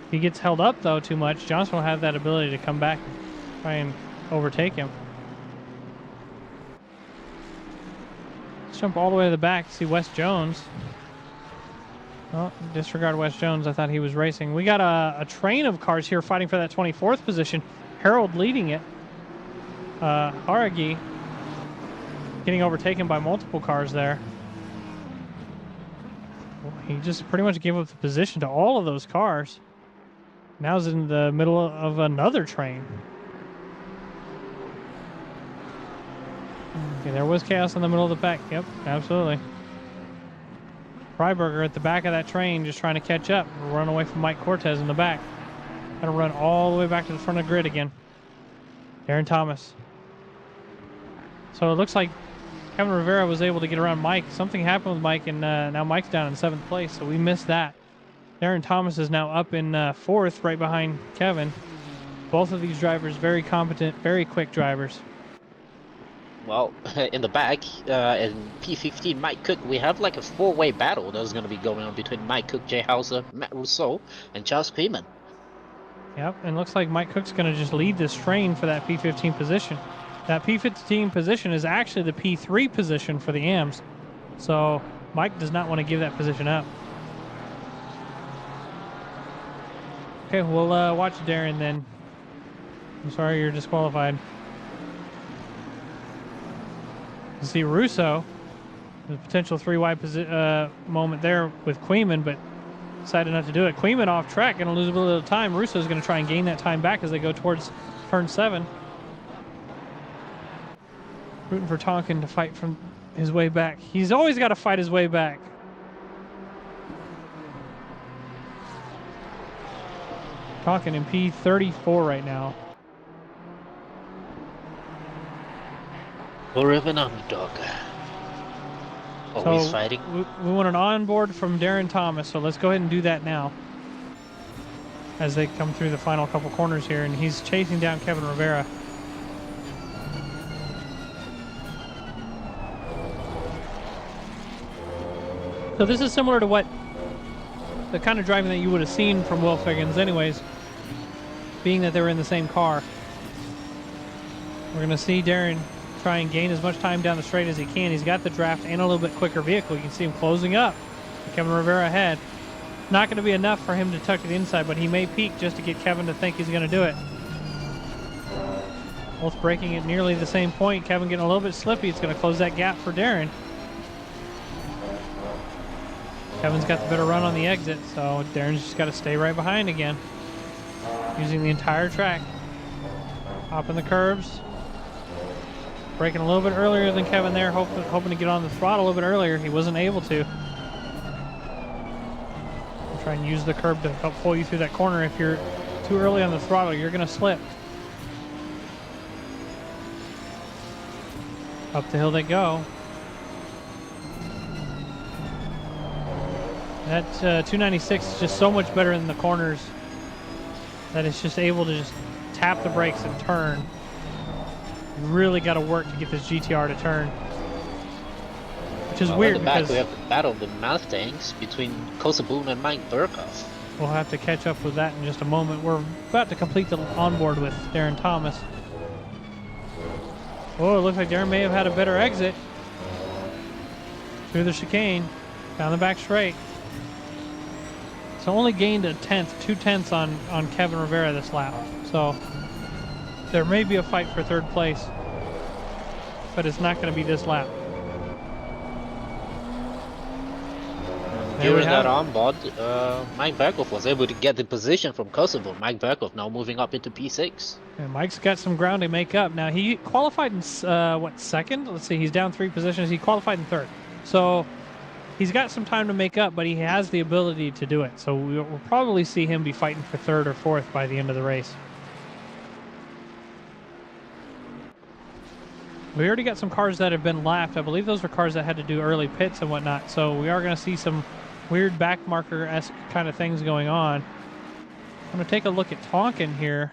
If he gets held up though too much, Johnston will have that ability to come back and try and overtake him. Let's jump all the way to the back to see Wes Jones. Oh, disregard Wes Jones. I thought he was racing. We got a train of cars here fighting for that 24th position. Harold leading it. Haragi getting overtaken by multiple cars there. Well, he just pretty much gave up the position to all of those cars. Now he's in the middle of another train. Okay, there was chaos in the middle of the pack. Yep, absolutely. Freiberger at the back of that train just trying to catch up. Run away from Mike Cortez in the back. Gonna run all the way back to the front of the grid again. Darren Thomas. So it looks like Kevin Rivera was able to get around Mike. Something happened with Mike, and now Mike's down in 7th place, so we missed that. Darren Thomas is now up in 4th, right behind Kevin. Both of these drivers very competent, very quick drivers. Well, in the back, in P15, Mike Cook, we have like a 4-way battle that's going to be going on between Mike Cook, Jay Hauser, Matt Rousseau, and Charles Freeman. Yep, and looks like Mike Cook's going to just lead this train for that P15 position. That P15 position is actually the P3 position for the AMs. So Mike does not want to give that position up. Okay, we'll watch Darren then. I'm sorry you're disqualified. You see Russo, the potential 3-wide moment there with Queeman, but decided not to do it. Queeman off track, going to lose a little bit of time. Russo's going to try and gain that time back as they go towards turn 7. Rooting for Tonkin to fight from his way back. He's always got to fight his way back. Tonkin in P34 right now. Forever an underdog. Always fighting. We want an onboard from Darren Thomas, so let's go ahead and do that now. As they come through the final couple corners here, and he's chasing down Kevin Rivera. So this is similar to what the kind of driving that you would have seen from Will Figgins anyways, being that they were in the same car. We're going to see Darren try and gain as much time down the straight as he can. He's got the draft and a little bit quicker vehicle. You can see him closing up. Kevin Rivera ahead. Not going to be enough for him to tuck to the inside, but he may peak just to get Kevin to think he's going to do it. Both braking at nearly the same point. Kevin getting a little bit slippy. It's going to close that gap for Darren. Kevin's got the better run on the exit, so Darren's just got to stay right behind again. Using the entire track. Hopping the curbs. Braking a little bit earlier than Kevin there, hoping to get on the throttle a little bit earlier. He wasn't able to. Try and use the curb to help pull you through that corner. If you're too early on the throttle, you're going to slip. Up the hill they go. That 296 is just so much better in the corners that it's just able to just tap the brakes and turn. You really got to work to get this GTR to turn. Which is weird at the back because we have the battle of the Mustangs between Kosoboon and Mike Burkhoff. we'll have to catch up with that in just a moment. We're about to complete the onboard with Darren Thomas. Oh, it looks like Darren may have had a better exit. Through the chicane, down the back straight. So only gained a tenth, 2/10 on Kevin Rivera this lap. So there may be a fight for third place, but it's not going to be this lap. There we During have that it. onboard, Mike Burkhoff was able to get the position from Kosovo. Mike Burkhoff now moving up into P6. And Mike's got some ground to make up. Now, he qualified in, second? Let's see, he's down 3 positions. He qualified in third. So he's got some time to make up, but he has the ability to do it. So we'll probably see him be fighting for third or fourth by the end of the race. We already got some cars that have been lapped. I believe those were cars that had to do early pits and whatnot. So we are going to see some weird back marker-esque kind of things going on. I'm going to take a look at Tonkin here.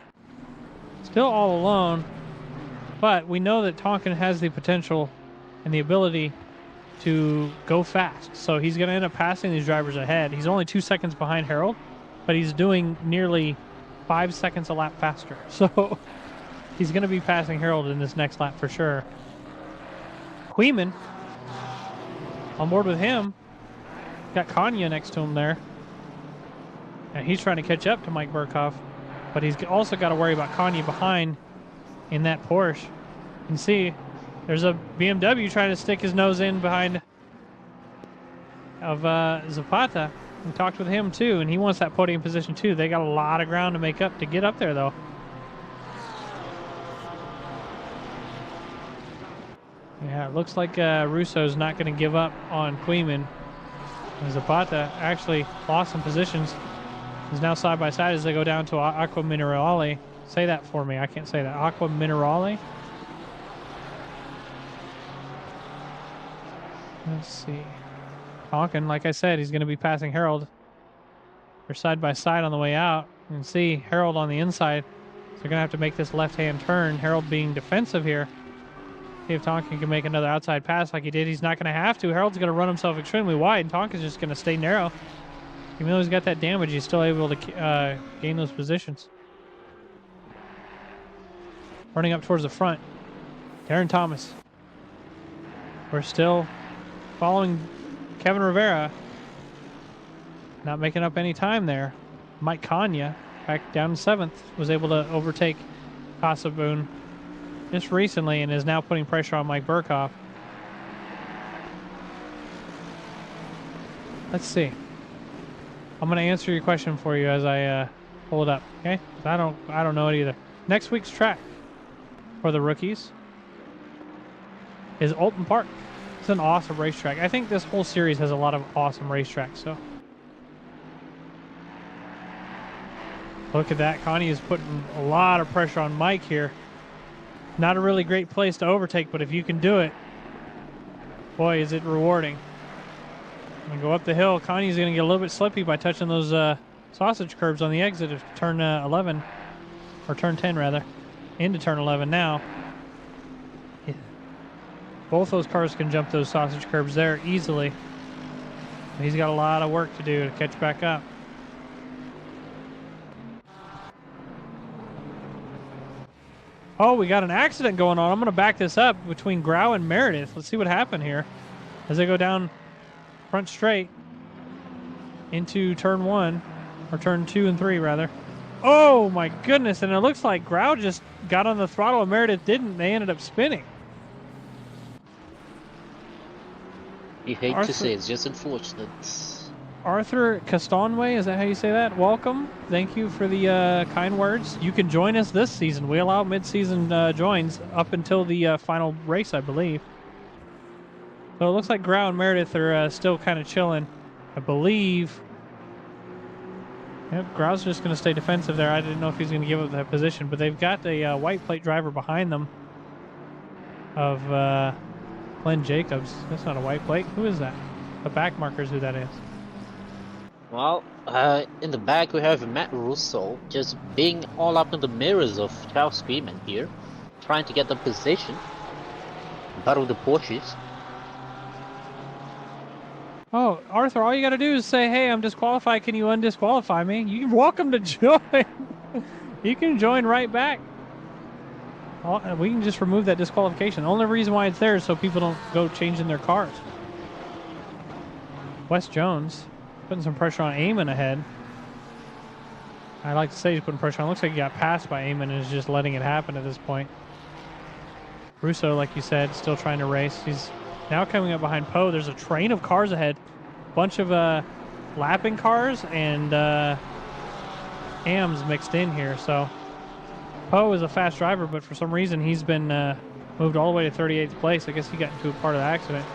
Still all alone, but we know that Tonkin has the potential and the ability to go fast. So he's going to end up passing these drivers ahead. He's only 2 seconds behind Harold, but he's doing nearly 5 seconds a lap faster. So he's going to be passing Harold in this next lap for sure. Queeman on board with him. Got Kanya next to him there. And he's trying to catch up to Mike Burkhoff. But he's also got to worry about Kanye behind in that Porsche. You can see there's a BMW trying to stick his nose in behind of Zapata. We talked with him too, and he wants that podium position too. They got a lot of ground to make up to get up there though. Yeah, it looks like Russo's not going to give up on Queeman. Zapata actually lost some positions. Is now side by side as they go down to Aqua Minerale. Say that for me. I can't say that. Aqua Minerale. Let's see. Tonkin, like I said, he's going to be passing Harold. They're side by side on the way out. You can see Harold on the inside. So they're going to have to make this left-hand turn. Harold being defensive here. See if Tonkin can make another outside pass like he did. He's not going to have to. Harold's going to run himself extremely wide, and Tonkin's just going to stay narrow. Even though he's got that damage, he's still able to gain those positions. Running up towards the front, Darren Thomas. We're still following Kevin Rivera. Not making up any time there. Mike Kanya, back down in 7th, was able to overtake Kosoboon just recently and is now putting pressure on Mike Burkhoff. Let's see. I'm going to answer your question for you as I pull it up, okay? I don't know it either. Next week's track for the rookies is Alton Park. It's an awesome racetrack. I think this whole series has a lot of awesome racetracks, so. Look at that. Connie is putting a lot of pressure on Mike here. Not a really great place to overtake, but if you can do it, boy, is it rewarding. And go up the hill. Connie's going to get a little bit slippy by touching those sausage curbs on the exit of turn 11, or turn 10 rather, into turn 11 now. Yeah. Both those cars can jump those sausage curbs there easily. He's got a lot of work to do to catch back up. Oh, we got an accident going on. I'm going to back this up between Grau and Meredith. Let's see what happened here as they go down front straight into turn 1, or turn 2 and 3 rather. Oh my goodness, and it looks like Grau just got on the throttle and Meredith didn't. They ended up spinning. You hate to say it's just unfortunate. Arthur Castonway, is that how you say that? Welcome. Thank you for the kind words. You can join us this season. We allow mid-season joins up until the final race, I believe. So it looks like Grau and Meredith are still kind of chilling, I believe. Yep, Grau's just going to stay defensive there. I didn't know if he's going to give up that position, but they've got a white plate driver behind them of Glenn Jacobs. That's not a white plate. Who is that? The back marker is who that is. Well, in the back we have Matt Russo just being all up in the mirrors of Charles Freeman here, trying to get the position. Battle the Porsches. Oh, Arthur, all you got to do is say, hey, I'm disqualified. Can you undisqualify me? You're welcome to join. You can join right back. We can just remove that disqualification. The only reason why it's there is so people don't go changing their cars. Wes Jones putting some pressure on Eamon ahead. I like to say he's putting pressure on. Looks like he got passed by Eamon and is just letting it happen at this point. Russo, like you said, still trying to race. He's now coming up behind Poe. There's a train of cars ahead. Bunch of lapping cars and AMs mixed in here. So Poe is a fast driver, but for some reason he's been moved all the way to 38th place. I guess he got into a part of the accident.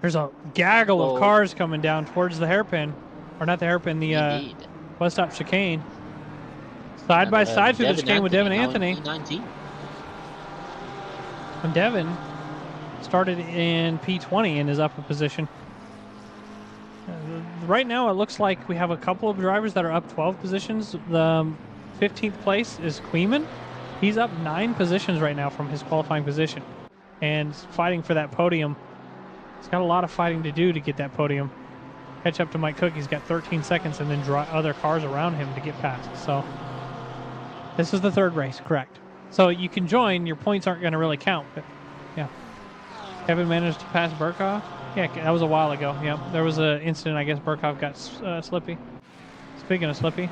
There's a gaggle of cars coming down towards the hairpin. Or not the hairpin, the bus stop chicane. Side by side through the chicane with Devin Anthony. And Devin started in P20 and is up a position. Right now it looks like we have a couple of drivers that are up 12 positions. The 15th place is Queeman. He's up 9 positions right now from his qualifying position and fighting for that podium. He's got a lot of fighting to do to get that podium. Catch up to Mike Cook. He's got 13 seconds and then draw other cars around him to get past. So this is the third race, correct. So you can join. Your points aren't going to really count, but yeah. Kevin managed to pass Burkhoff. Yeah, that was a while ago. Yeah, there was an incident. I guess Burkhoff got slippy. Speaking of slippy,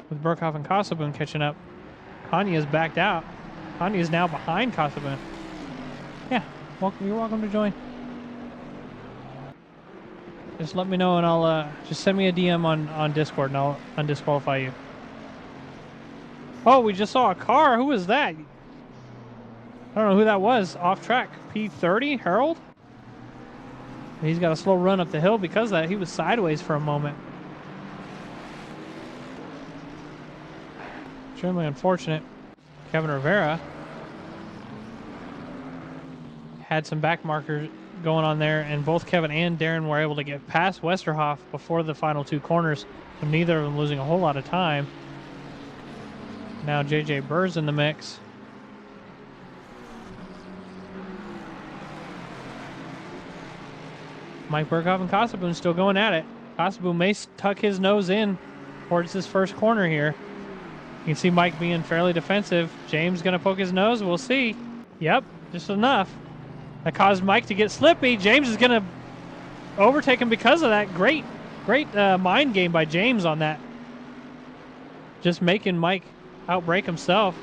with Burkhoff and Kosovoon catching up, Kanya's backed out. Kanya is now behind Kosovoon. Yeah, welcome. You're welcome to join. Just let me know, and I'll just send me a DM on Discord, and I'll undisqualify you. Oh, we just saw a car. Who was that? I don't know who that was. Off track. P30, Harold? He's got a slow run up the hill because of that. He was sideways for a moment. Extremely unfortunate. Kevin Rivera had some back markers going on there, and both Kevin and Darren were able to get past Westerhoff before the final 2 corners, so neither of them losing a whole lot of time. Now JJ Burr's in the mix. Mike Burkhoff and Kosovoon still going at it. Kosovoon may tuck his nose in towards this first corner here. You can see Mike being fairly defensive. James going to poke his nose. We'll see. Yep, just enough. That caused Mike to get slippy. James is going to overtake him because of that. Great mind game by James on that. Just making Mike outbrake himself.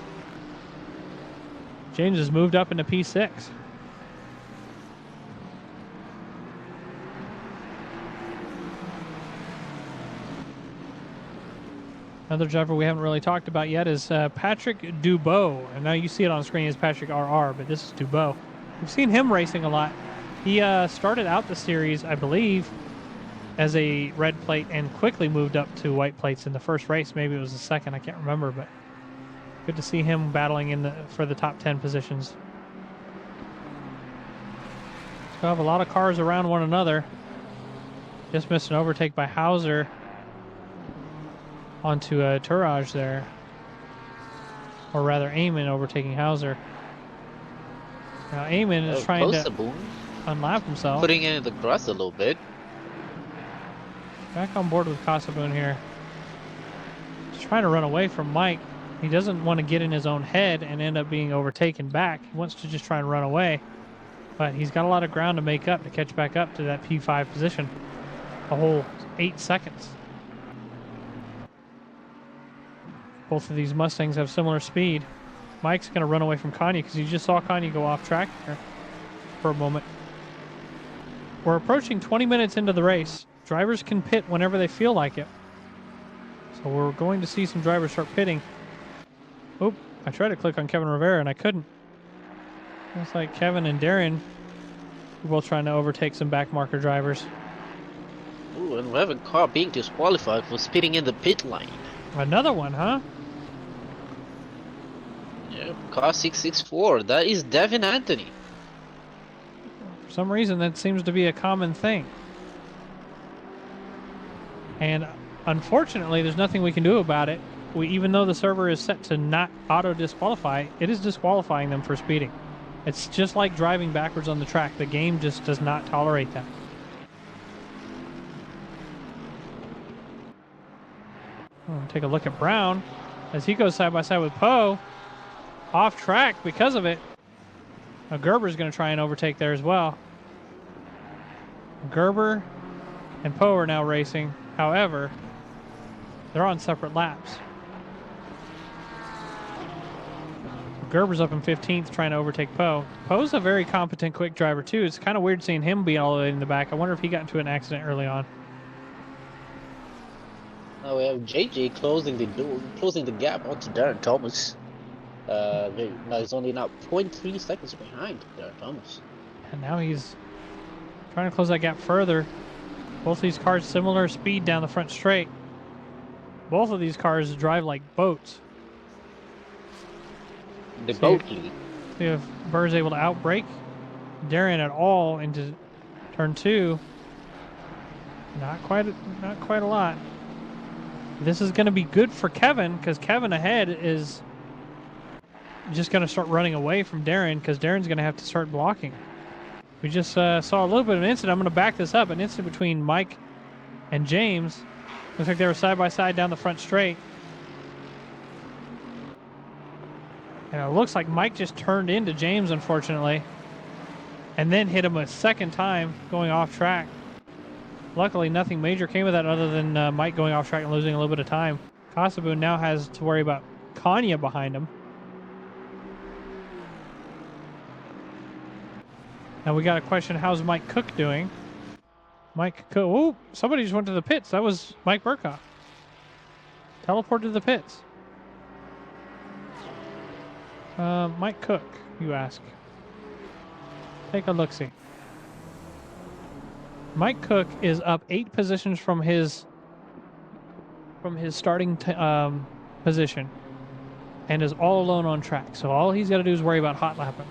James has moved up into P6. Another driver we haven't really talked about yet is Patrick Dubois. And now you see it on screen as Patrick RR, but this is Dubois. We've seen him racing a lot. He started out the series, I believe, as a red plate and quickly moved up to white plates in the first race. Maybe it was the second, I can't remember, but good to see him battling for the top 10 positions. So have a lot of cars around one another. Just missed an overtake by Hauser onto Tourage there. Or rather, Eamon overtaking Hauser. Now Eamon is trying to unlap himself. Putting in the grass a little bit. Back on board with Kosovoon here. He's trying to run away from Mike. He doesn't want to get in his own head and end up being overtaken back. He wants to just try and run away. But he's got a lot of ground to make up to catch back up to that P5 position. A whole 8 seconds. Both of these Mustangs have similar speed. Mike's going to run away from Kanye because you just saw Kanye go off track there for a moment. We're approaching 20 minutes into the race. Drivers can pit whenever they feel like it. So we're going to see some drivers start pitting. Oop, I tried to click on Kevin Rivera and I couldn't. Looks like Kevin and Darren are both trying to overtake some backmarker drivers. Ooh, and we have a car being disqualified for speeding in the pit lane. Another one, huh? Yeah, car 664. That is Devin Anthony. For some reason, that seems to be a common thing. And unfortunately, there's nothing we can do about it. Even though the server is set to not auto-disqualify, it is disqualifying them for speeding. It's just like driving backwards on the track. The game just does not tolerate that. Take a look at Brown as he goes side by side with Poe. Off track because of it. Now Gerber's going to try and overtake there as well. Gerber and Poe are now racing. However, they're on separate laps. Gerber's up in 15th trying to overtake Poe. Poe's a very competent quick driver too. It's kind of weird seeing him be all the way in the back. I wonder if he got into an accident early on. Now we have JJ closing the gap onto Darren Thomas. Now he's only now 0.3 seconds behind Darren Thomas. And now he's trying to close that gap further. Both these cars similar speed down the front straight. Both of these cars drive like boats. The boat lead. See if Burr's able to outbrake Darren at all into turn 2. Not quite a lot. This is going to be good for Kevin because Kevin ahead is just going to start running away from Darren because Darren's going to have to start blocking. We just saw a little bit of an incident. I'm going to back this up. An incident between Mike and James. Looks like they were side by side down the front straight. And it looks like Mike just turned into James, unfortunately, and then hit him a second time going off track. Luckily, nothing major came of that other than Mike going off track and losing a little bit of time. Kasabu now has to worry about Kanya behind him. Now we got a question, how's Mike Cook doing? Mike Cook, oh, somebody just went to the pits. That was Mike Burkhoff. Teleported to the pits. Mike Cook, you ask. Take a look-see. Mike Cook is up 8 positions from his starting position and is all alone on track. So all he's got to do is worry about hot lapping.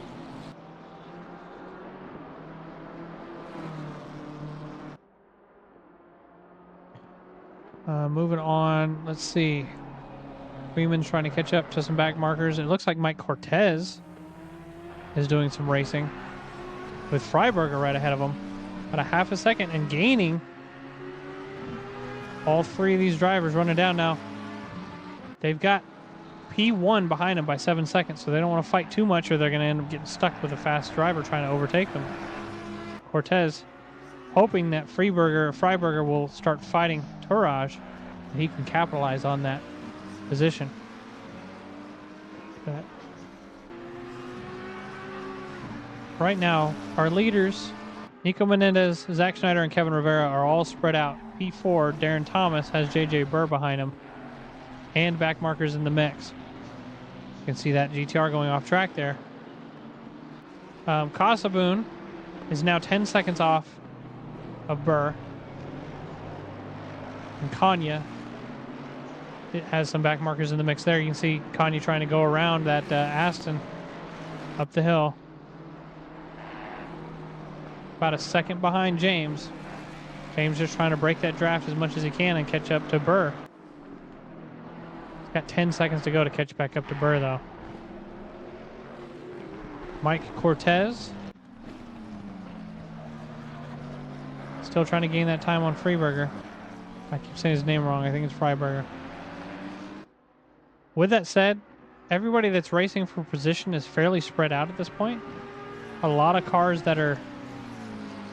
Moving on, let's see. Freeman's trying to catch up to some back markers. It looks like Mike Cortez is doing some racing with Freiberger right ahead of him. About a half a second and gaining. All 3 of these drivers running down now. They've got P1 behind them by 7 seconds, so they don't want to fight too much or they're going to end up getting stuck with a fast driver trying to overtake them. Cortez hoping that Freiberger will start fighting Tourage and he can capitalize on that position. But right now, our leaders, Nico Menendez, Zach Schneider, and Kevin Rivera are all spread out. P4, Darren Thomas has JJ Burr behind him and back markers in the mix. You can see that GTR going off track there. Kasaboon is now 10 seconds off of Burr. And Kanya, it has some back markers in the mix there. You can see Kanye trying to go around that Aston up the hill. About a second behind James. James just trying to break that draft as much as he can and catch up to Burr. He's got 10 seconds to go to catch back up to Burr, though. Mike Cortez. Still trying to gain that time on Freiberger. I keep saying his name wrong. I think it's Freiberger. With that said, everybody that's racing for position is fairly spread out at this point. A lot of cars that are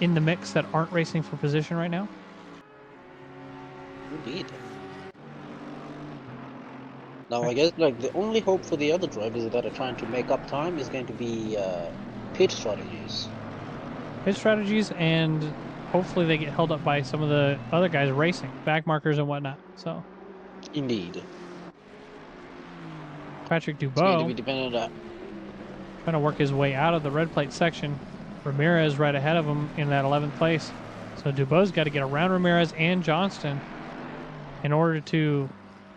in the mix that aren't racing for position right now. Indeed. Now I guess like the only hope for the other drivers that are trying to make up time is going to be pit strategies. His strategies, and hopefully they get held up by some of the other guys racing, back markers and whatnot. So Indeed. Patrick It's going to be Dubois dependent on that. trying to work his way out of the red plate section. Ramirez right ahead of him in that 11th place. So Dubois got to get around Ramirez and Johnston in order to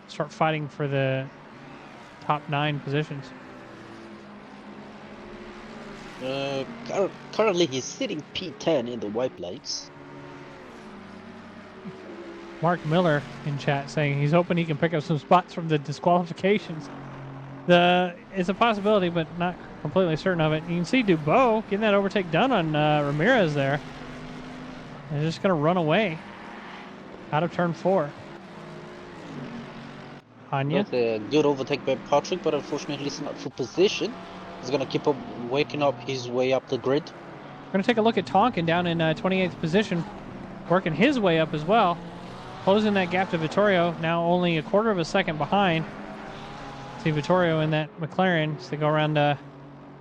start fighting for the top 9 positions. Currently he's sitting P10 in the white plates. Mark Miller in chat saying he's hoping he can pick up some spots from the disqualifications. It's a possibility, but not completely certain of it. You can see Dubois getting that overtake done on Ramirez there. They're just going to run away out of turn 4. Anya. That's a good overtake by Patrick, but unfortunately it's not full position. He's gonna keep up waking up his way up the grid. We're going to take a look at Tonkin down in 28th position, working his way up as well, closing that gap to Vittorio, now only a quarter of a second behind. See Vittorio in that McLaren as they go around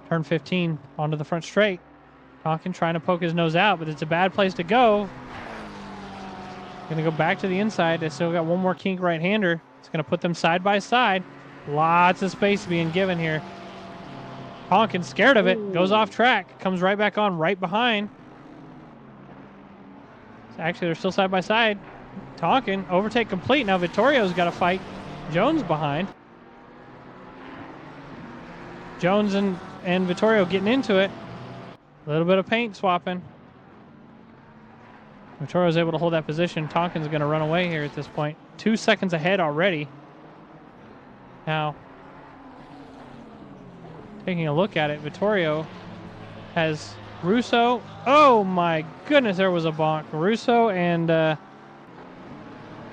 turn 15 onto the front straight. Tonkin trying to poke his nose out, but it's a bad place to go. Going to go back to the inside. They still got one more kink right-hander. It's going to put them side by side. Lots of space being given here. Tonkin scared of it, goes off track, comes right back on right behind. So actually, they're still side by side. Tonkin, overtake complete. Now Vittorio's got to fight Jones behind. Jones and Vittorio getting into it. A little bit of paint swapping. Vittorio's able to hold that position. Tonkin's going to run away here at this point. 2 seconds ahead already. Now, taking a look at it, Vittorio has Russo. Oh my goodness, there was a bonk. Russo and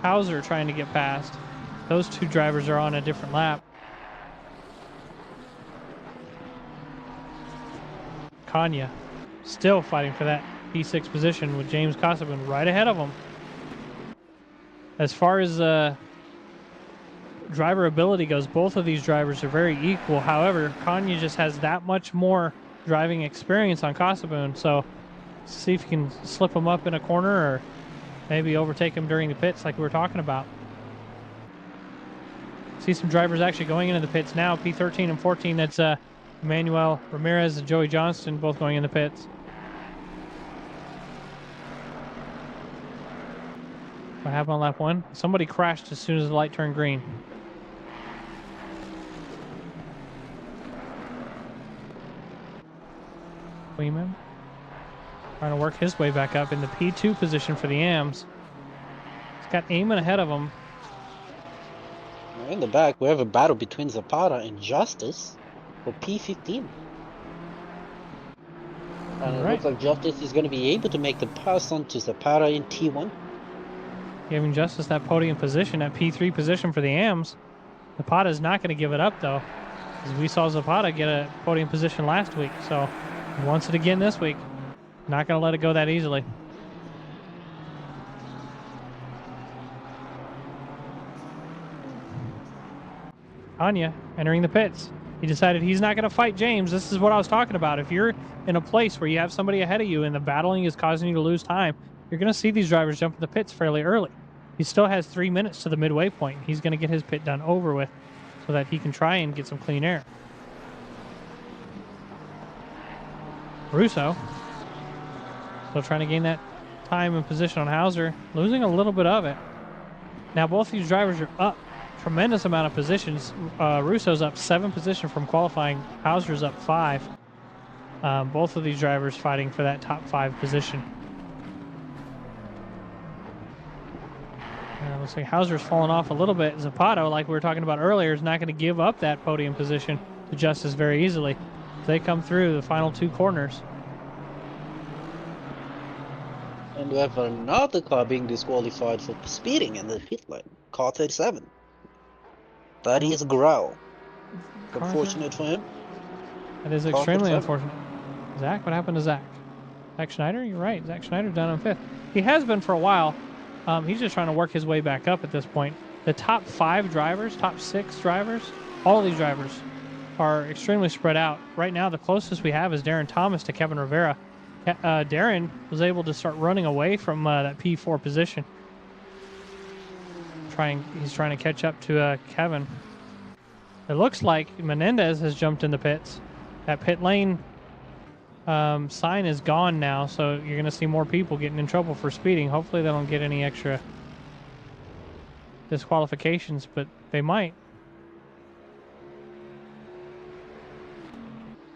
Hauser trying to get past. Those two drivers are on a different lap. Kanya still fighting for that P6 position with James Kossabun right ahead of him. As far as driver ability goes, both of these drivers are very equal. However, Kanya just has that much more driving experience on Kossabun, so see if you can slip him up in a corner or maybe overtake him during the pits like we were talking about. See some drivers actually going into the pits now. P13 and 14, that's Emmanuel Ramirez and Joey Johnston both going in the pits. What happened on lap 1? Somebody crashed as soon as the light turned green. Weeman trying to work his way back up in the P2 position for the AMs. He's got Eamon ahead of him. In the back, we have a battle between Zapata and Justice for P15. And it looks like Justice is going to be able to make the pass on to Zapata in T1. Giving Justice that podium position, that P3 position for the AMs. Zapata is not going to give it up, though, as we saw Zapata get a podium position last week, so he wants it again this week. Not going to let it go that easily. Anya entering the pits. He decided he's not going to fight James. This is what I was talking about. If you're in a place where you have somebody ahead of you and the battling is causing you to lose time, you're going to see these drivers jump in the pits fairly early. He still has 3 minutes to the midway point. He's going to get his pit done over with so that he can try and get some clean air. Russo still trying to gain that time and position on Hauser, losing a little bit of it. Now both these drivers are up tremendous amount of positions. Russo's up 7 positions from qualifying. Hauser's up 5. Both of these drivers fighting for that top 5 position. Looks like Hauser's fallen off a little bit. Zapata, like we were talking about earlier, is not going to give up that podium position to Justice very easily. They come through the final 2 corners. And we have another car being disqualified for speeding in the pit lane. Car 37. That is Grau. Unfortunate for him. That is extremely unfortunate. Zach, what happened to Zach? Zach Schneider? You're right. Zach Schneider down on 5th. He has been for a while. He's just trying to work his way back up at this point. the top 5 drivers, top 6 drivers, all of these drivers are extremely spread out. Right now, the closest we have is Darren Thomas to Kevin Rivera. Darren was able to start running away from that P4 position. He's trying to catch up to Kevin. It looks like Menendez has jumped in the pits. That pit lane sign is gone now, so you're going to see more people getting in trouble for speeding. Hopefully they don't get any extra disqualifications, but they might.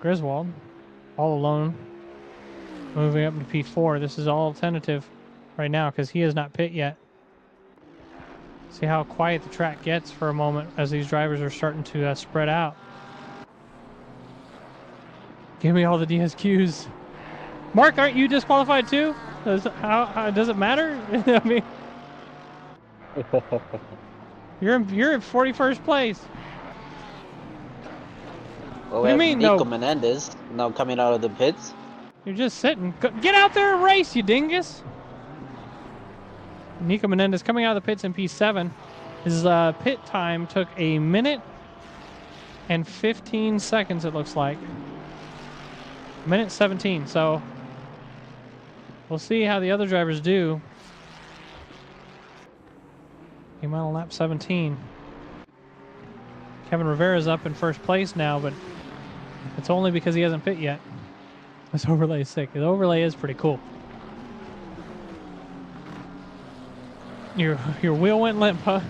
Griswold, all alone, moving up to P4. This is all tentative right now because he has not pit yet. See how quiet the track gets for a moment as these drivers are starting to spread out. Give me all the DSQs. Mark, aren't you disqualified too? Does it matter? I mean, you're in 41st place. Well, What do you we have mean, Nico no? Menendez now coming out of the pits. You're just sitting. Get out there and race, you dingus. Nico Menendez coming out of the pits in P7. His pit time took 1 minute and 15 seconds, it looks like. 1:17. So we'll see how the other drivers do. Came out on lap 17. Kevin Rivera's up in first place now, but it's only because he hasn't pit yet. This overlay is sick. The overlay is pretty cool. Your wheel went limp, huh?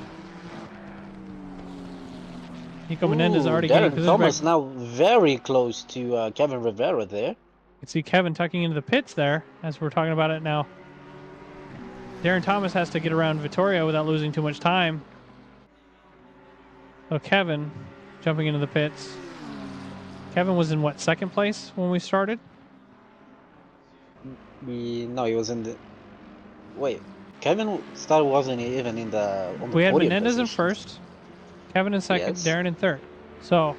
Nico Menendez already getting Darren position. Thomas now very close to Kevin Rivera there. You can see Kevin tucking into the pits there as we're talking about it now. Darren Thomas has to get around Vittorio without losing too much time. So Kevin jumping into the pits. Kevin was in what, second place when we started? No, he was in the. Wait, Kevin started wasn't even in the. On the We had podium Menendez in positions. first, Kevin in second, Yes. Darren in third. So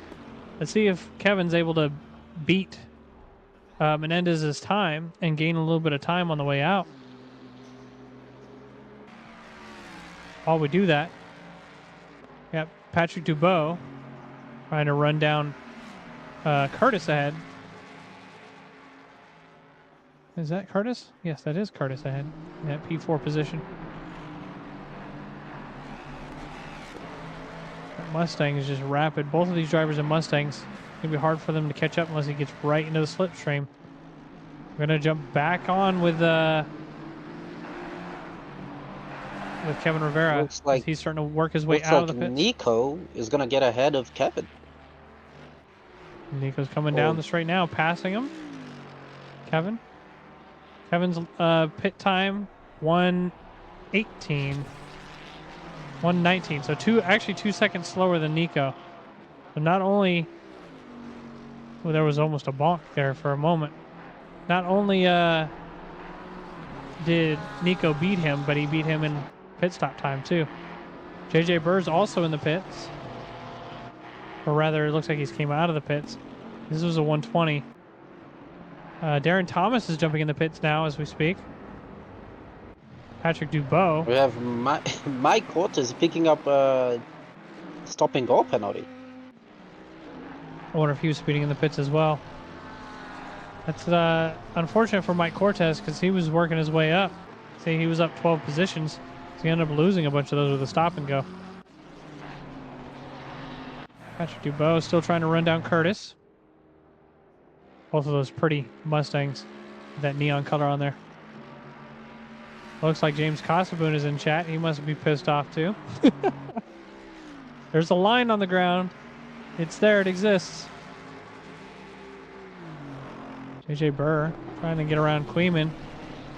let's see if Kevin's able to beat Menendez's time and gain a little bit of time on the way out. While we do that, got Patrick Dubois trying to run down Curtis ahead. Is that Curtis? Yes, that is Curtis ahead in that P4 position. That Mustang is just rapid. Both of these drivers in Mustangs, it's going to be hard for them to catch up unless he gets right into the slipstream. We're going to jump back on with Kevin Rivera. Looks like he's starting to work his way out of the pits. Nico is gonna get ahead of Kevin. Nico's coming down the straight now, passing him. Kevin's pit time 1:18, 1:19. So 2 seconds slower than Nico. So not only, well, there was almost a bonk there for a moment. Not only did Nico beat him, but he beat him in pit stop time too. JJ Burr's also in the pits, or rather, it looks like he's came out of the pits. This was a 1:20. Darren Thomas is jumping in the pits now as we speak. Patrick Dubois. We have Mike Cortez picking up stop and go penalty. I wonder if he was speeding in the pits as well. That's unfortunate for Mike Cortez because he was working his way up. See, he was up 12 positions, so he ended up losing a bunch of those with a stop and go. Patrick Dubois still trying to run down Curtis. Both of those pretty Mustangs with that neon color on there. Looks like James Cosaboon is in chat. He must be pissed off too. There's a line on the ground. It's there. It exists. JJ Burr trying to get around Queeman.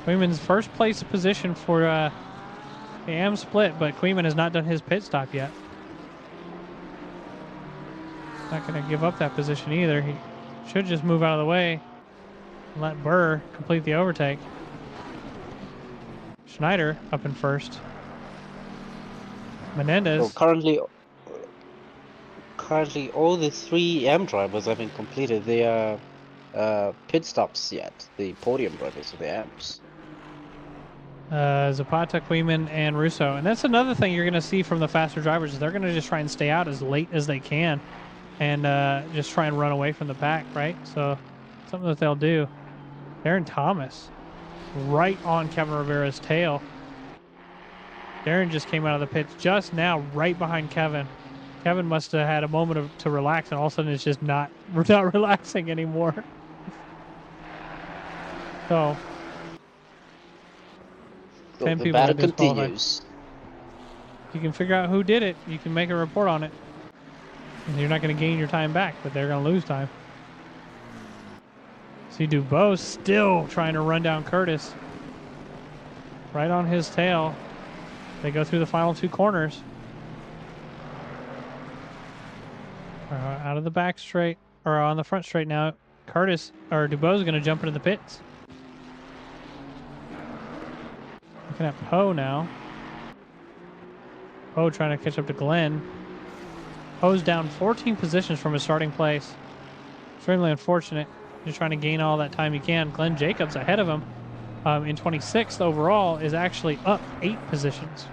Queeman's first place position for the AM split, but Queeman has not done his pit stop yet. Not going to give up that position either. He should just move out of the way and let Burr complete the overtake. Schneider up in first. Menendez. So currently all the 3 AM drivers haven't completed their pit stops yet. The podium drivers of the AMs. Zapata, Queeman, and Russo. And that's another thing you're going to see from the faster drivers is they're going to just try and stay out as late as they can and just try and run away from the pack, right? So something that they'll do. Darren Thomas right on Kevin Rivera's tail. Darren just came out of the pits just now right behind Kevin. Kevin must have had a moment to relax, and all of a sudden it's just not relaxing anymore. So 10 the people battle got disqualified. continues. If you can figure out who did it, you can make a report on it. And you're not going to gain your time back, but they're going to lose time. See Dubois still trying to run down Curtis. Right on his tail. They go through the final 2 corners. Out of the back straight, or on the front straight now. Curtis, or Dubois is going to jump into the pits. Looking at Poe now. Poe trying to catch up to Glenn. Poe's down 14 positions from his starting place. Extremely unfortunate. Just trying to gain all that time he can. Glenn Jacobs ahead of him in 26th overall is actually up 8 positions.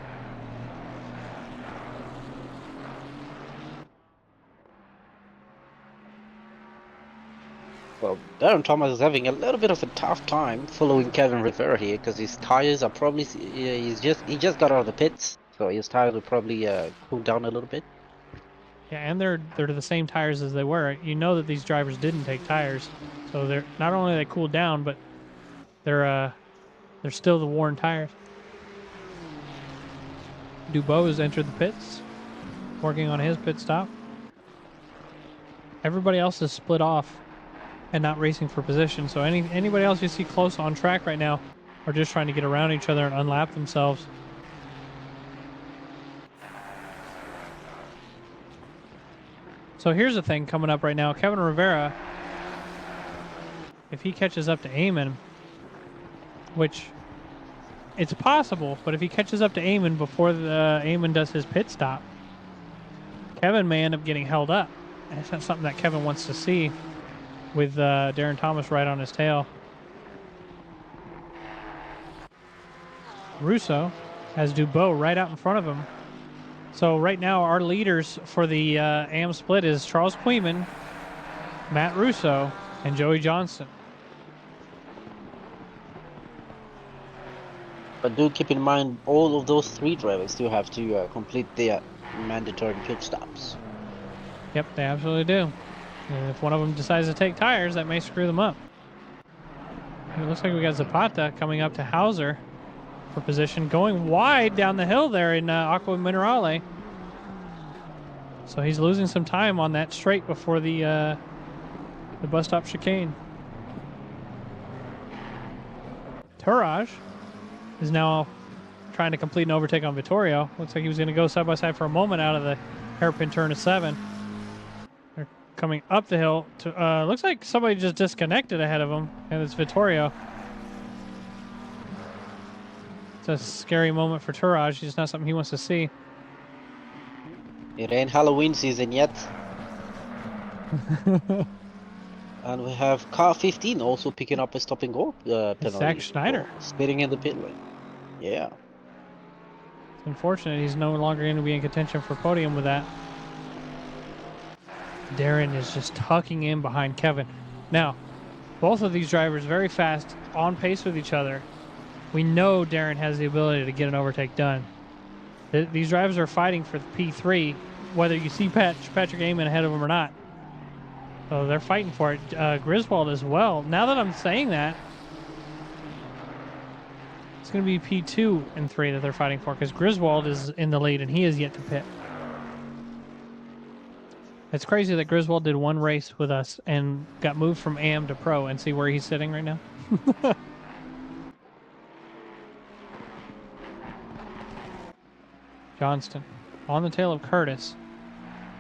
Well, Darren Thomas is having a little bit of a tough time following Kevin Rivera here because his tires are probably he just got out of the pits, so his tires will probably cool down a little bit. Yeah, and they're the same tires as they were. You know that these drivers didn't take tires, so they're not only they cooled down, but they're still the worn tires. Dubois has entered the pits, working on his pit stop. Everybody else is split off and not racing for position. So anybody else you see close on track right now are just trying to get around each other and unlap themselves. So here's the thing coming up right now. Kevin Rivera, if he catches up to Eamon, which it's possible, but if he catches up to Eamon before Eamon does his pit stop, Kevin may end up getting held up. And it's not something that Kevin wants to see with Darren Thomas right on his tail. Russo has Dubois right out in front of him. So right now our leaders for the AM split is Charles Queeman, Matt Russo, and Joey Johnston. But do keep in mind all of those 3 drivers still have to complete their mandatory pit stops. Yep, they absolutely do. And if one of them decides to take tires, that may screw them up. It looks like we got Zapata coming up to Hauser for position, going wide down the hill there in Aqua Minerale. So he's losing some time on that straight before the bus stop chicane. Tourage is now trying to complete an overtake on Vittorio. Looks like he was going to go side by side for a moment out of the hairpin turn of 7. They're coming up the hill. To looks like somebody just disconnected ahead of him, and it's Vittorio. It's a scary moment for Tourage. It's not something he wants to see. It ain't Halloween season yet. And we have car 15 also picking up a stop and go penalty. Zach Schneider. Spitting in the pit lane. Yeah. It's unfortunate he's no longer going to be in contention for podium with that. Darren is just tucking in behind Kevin. Now, both of these drivers very fast, on pace with each other. We know Darren has the ability to get an overtake done. These drivers are fighting for the P3, whether you see Patrick Eamon ahead of them or not. So they're fighting for it. Griswold as well. Now that I'm saying that, it's going to be P2 and 3 that they're fighting for, because Griswold is in the lead and he is yet to pit. It's crazy that Griswold did one race with us and got moved from AM to Pro, and see where he's sitting right now. Johnston on the tail of Curtis.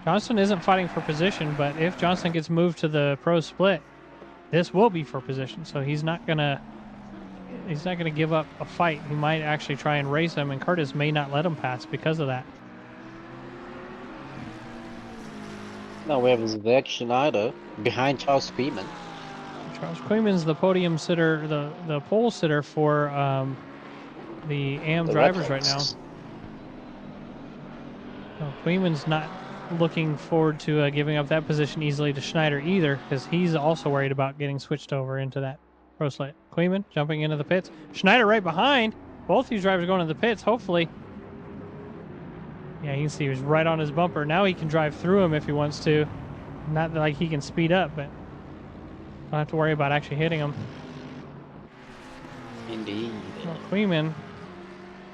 Johnston isn't fighting for position, but if Johnston gets moved to the Pro split, this will be for position. So he's not gonna give up a fight. He might actually try and race him, and Curtis may not let him pass because of that. Now we have Zach Schneider behind Charles Queeman. Charles Queeman's the podium sitter, the pole sitter for the AM The drivers Red right now. Hawks. Well, Queeman's not looking forward to giving up that position easily to Schneider either, because he's also worried about getting switched over into that pro slate. Queeman jumping into the pits. Schneider right behind. Both these drivers going to the pits, hopefully. Yeah, you can see he's right on his bumper. Now he can drive through him if he wants to. Not like he can speed up, but don't have to worry about actually hitting him. Indeed. Well, Queeman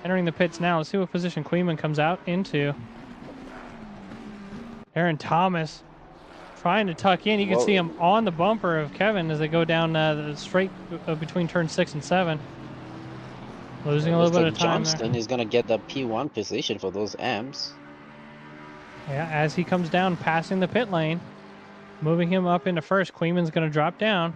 entering the pits now. Let's see what position Queeman comes out into. Aaron Thomas trying to tuck in. You can see him on the bumper of Kevin as they go down the straight between turn 6 and 7. Losing a little bit of time Johnston is gonna get the P1 position for those M's. there. Yeah, as he comes down, passing the pit lane, moving him up into first. Queeman's going to drop down.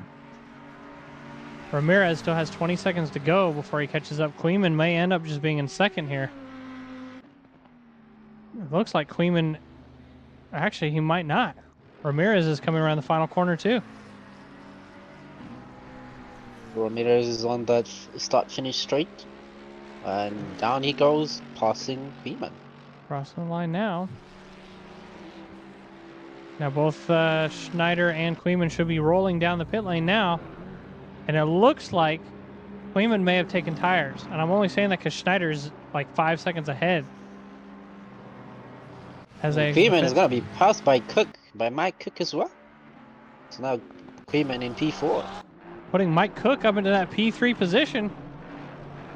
Ramirez still has 20 seconds to go before he catches up. Queeman may end up just being in second here. It looks like Queeman, actually, he might not. Ramirez is coming around the final corner too. Ramirez is on that start-finish straight. And down he goes, passing Beeman. Crossing the line now. Now both Schneider and Queeman should be rolling down the pit lane now. And it looks like Queeman may have taken tires. And I'm only saying that because Schneider's like 5 seconds ahead. Queeman is going to be passed by Mike Cook as well. So now Queeman in P4. Putting Mike Cook up into that P3 position.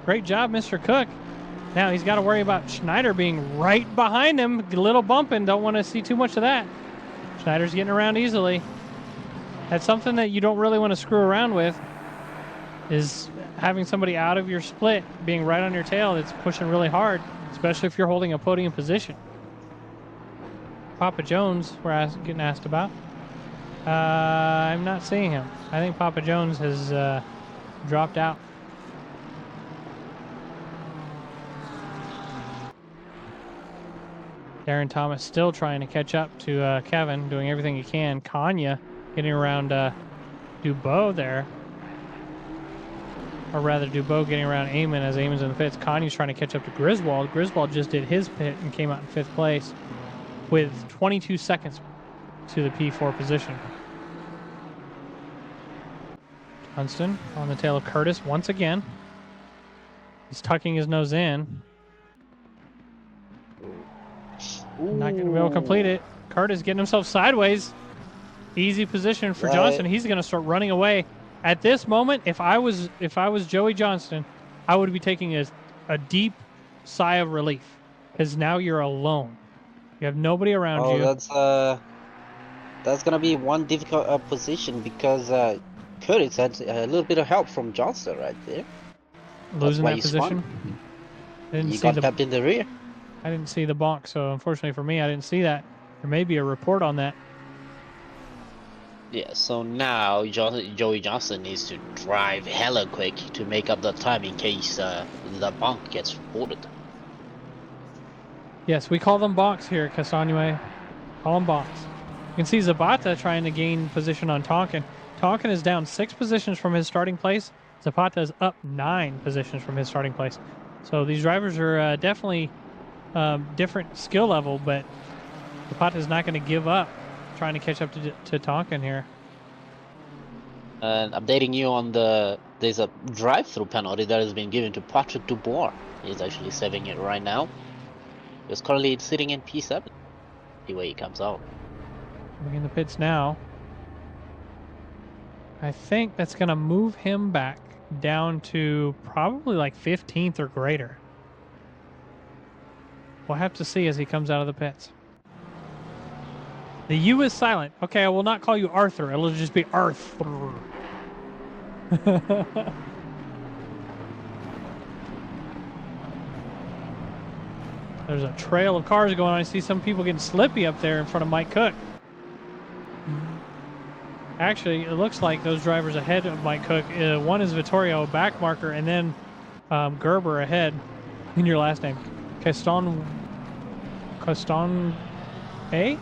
Great job, Mr. Cook. Now he's got to worry about Schneider being right behind him. A little bumping. Don't want to see too much of that. Schneider's getting around easily. That's something that you don't really want to screw around with, is having somebody out of your split being right on your tail that's pushing really hard, especially if you're holding a podium position. Papa Jones, we're getting asked about. I'm not seeing him. I think Papa Jones has dropped out. Darren Thomas still trying to catch up to Kevin, doing everything he can. Kanya getting around Dubois there. Or rather, Dubois getting around Eamon as Eamon's in the pits. Kanye's trying to catch up to Griswold. Griswold just did his pit and came out in 5th place with 22 seconds to the P4 position. Dunstan on the tail of Curtis once again. He's tucking his nose in. Not going to be able to complete it. Curtis getting himself sideways. Easy position for Johnston. He's going to start running away. At this moment, if I was Joey Johnston, I would be taking a deep sigh of relief, because now you're alone. You have nobody around you. That's gonna be one difficult position, because Curtis had a little bit of help from Johnston right there. Losing that position. You got tapped in the rear. I didn't see the bonk, so unfortunately for me, I didn't see that. There may be a report on that. Yeah, so now Joey Johnston needs to drive hella quick to make up the time in case the bonk gets reported. Yes, we call them bonks here at Castagneway. Call them bonks. You can see Zapata trying to gain position on Tonkin. Tonkin is down 6 positions from his starting place. Zapata is up 9 positions from his starting place. So these drivers are definitely different skill level, but Zapata is not going to give up trying to catch up to Tonkin here. And updating you on there's a drive-through penalty that has been given to Patrick Dubois. He's actually saving it right now. He's currently sitting in P7. See where he comes out. We're in the pits now. I think that's going to move him back down to probably like 15th or greater. We'll have to see as he comes out of the pits. The U is silent. Okay, I will not call you Arthur. It'll just be Arthur. There's a trail of cars going on. I see some people getting slippy up there in front of Mike Cook. Actually, it looks like those drivers ahead of Mike Cook. One is Vittorio, back marker, and then Gerber ahead in your last name. Caston A?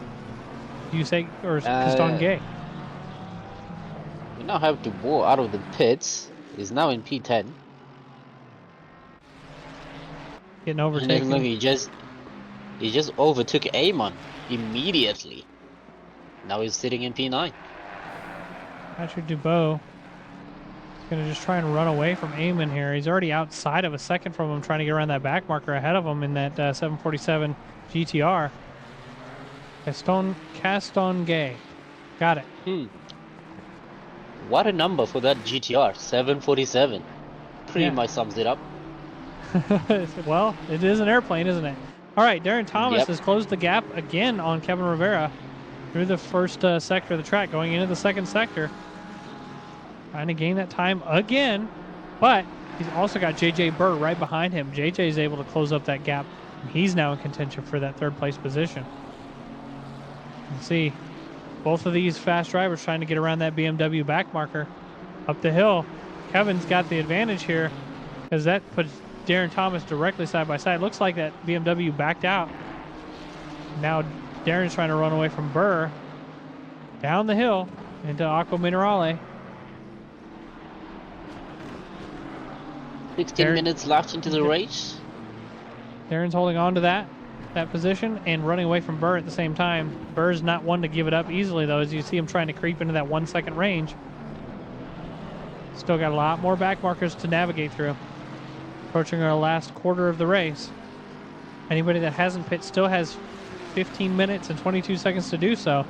Do you say, or Caston Gay? We now have Dubois out of the pits. He's now in P10. getting And then look, overtaken. he just overtook Amon immediately. Now he's sitting in P9. Patrick Dubois is going to just try and run away from Eamon here. He's already outside of a second from him, trying to get around that back marker ahead of him in that 747 GTR. Caston Gay. Got it. What a number for that GTR, 747. Pretty Yeah. much sums it up. Well, it is an airplane, isn't it? All right, Darren Thomas Yep. has closed the gap again on Kevin Rivera through the first sector of the track, going into the second sector. Trying to gain that time again, but he's also got JJ Burr right behind him. JJ is able to close up that gap, and he's now in contention for that third place position. You can see both of these fast drivers trying to get around that BMW back marker up the hill. Kevin's got the advantage here because that puts Darren Thomas directly side by side. Looks like that BMW backed out. Now Darren's trying to run away from Burr down the hill into Aqua Minerale. 16 minutes left into the race. Darren's holding on to that position and running away from Burr at the same time. Burr's not one to give it up easily, though, as you see him trying to creep into that 1 second range. Still got a lot more back markers to navigate through. Approaching our last quarter of the race. Anybody that hasn't pit still has 15 minutes and 22 seconds to do so.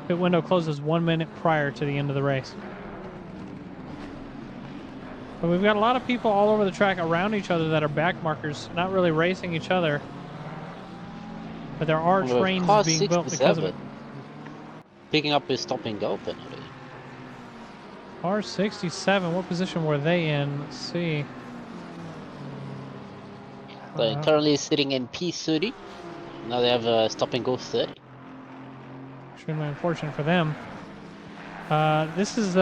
Pit window closes 1 minute prior to the end of the race. But we've got a lot of people all over the track around each other that are back markers, not really racing each other. But there are Well, trains car being built because of 67 it. picking up his stop and go penalty. R67, what position were they in? Let's see. They're currently sitting in P30. Now they have a stop and go 30. Extremely unfortunate for them. This is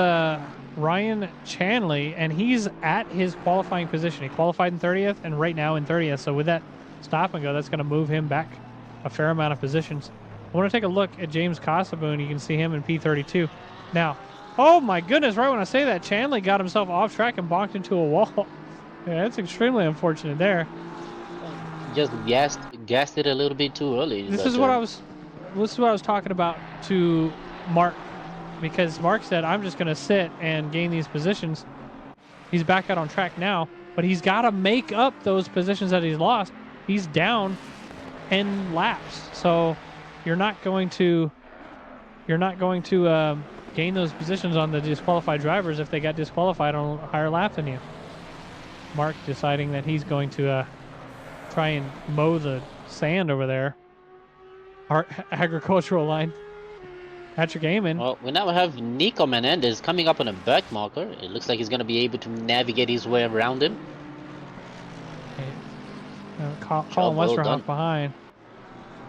Ryan Chanley, and he's at his qualifying position. He qualified in 30th and right now in 30th. So with that stop and go, that's going to move him back a fair amount of positions. I want to take a look at James Casaboon. You can see him in P32. Now, oh my goodness, right when I say that, Chanley got himself off track and bonked into a wall. Yeah, that's extremely unfortunate there. Just gassed it a little bit too early. This is what I was talking about to Mark, because Mark said I'm just going to sit and gain these positions. He's back out on track now, but he's got to make up those positions that he's lost. He's down 10 laps, so you're not going to gain those positions on the disqualified drivers if they got disqualified on a higher lap than you. Mark deciding that he's going to try and mow the sand over there. Our agricultural line. Patrick Amon. Well, we now have Nico Menendez coming up on a back marker. It looks like he's going to be able to navigate his way around him. Colin Westerhoff behind.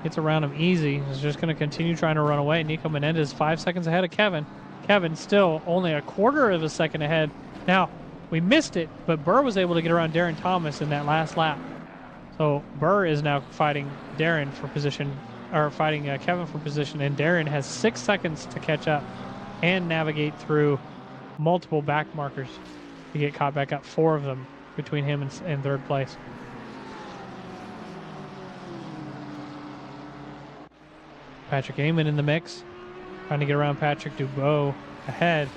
Gets around him easy. He's just going to continue trying to run away. Nico Menendez 5 seconds ahead of Kevin. Kevin still only a quarter of a second ahead. Now, we missed it, but Burr was able to get around Darren Thomas in that last lap. So Burr is now fighting Darren for position, or fighting Kevin for position, and Darren has 6 seconds to catch up and navigate through multiple back markers to get caught back up. 4 of them between him and third place. Patrick Amon in the mix, trying to get around Patrick Dubois ahead,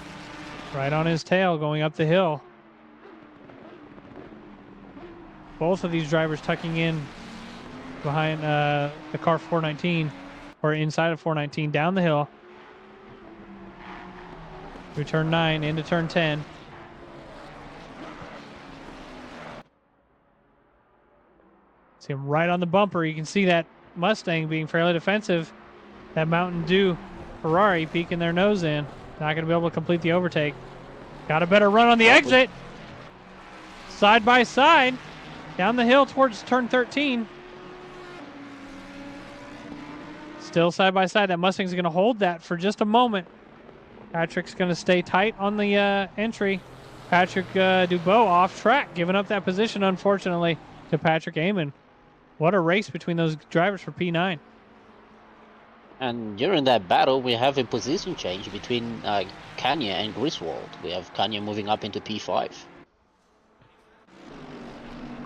right on his tail going up the hill. Both of these drivers tucking in behind the car 419, or inside of 419, down the hill. Through turn 9 into turn 10. See him right on the bumper. You can see that Mustang being fairly defensive. That Mountain Dew Ferrari peeking their nose in. Not going to be able to complete the overtake. Got a better run on the exit. Side by side. Down the hill towards turn 13. Still side by side. That Mustang's going to hold that for just a moment. Patrick's going to stay tight on the entry. Patrick Dubois off track, giving up that position, unfortunately, to Patrick Amon. What a race between those drivers for P9. And during that battle, we have a position change between Kanye and Griswold. We have Kanye moving up into P5.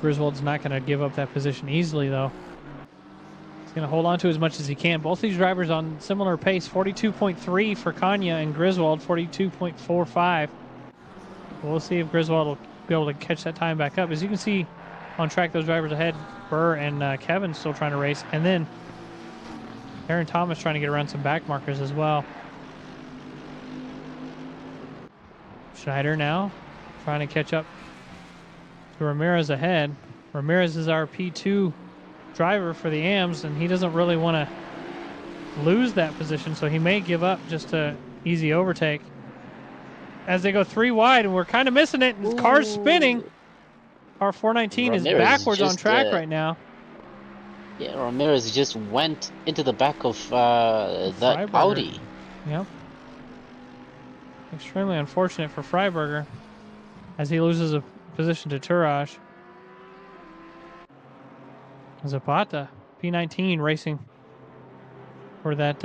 Griswold's not going to give up that position easily, though. He's going to hold on to as much as he can. Both these drivers on similar pace, 42.3 for Kanya and Griswold, 42.45. We'll see if Griswold will be able to catch that time back up. As you can see on track, those drivers ahead, Burr and Kevin still trying to race. And then Aaron Thomas trying to get around some back markers as well. Schneider now trying to catch up to Ramirez ahead. Ramirez is our P2 driver for the AMs, and he doesn't really want to lose that position, so he may give up just a easy overtake. As they go 3 wide, and we're kind of missing it, and the car's spinning. Our 419 is backwards on track right now. Yeah, Ramirez just went into the back of that Audi. Yep. Extremely unfortunate for Freiberger as he loses a position to Tourage. Zapata, P19 racing for that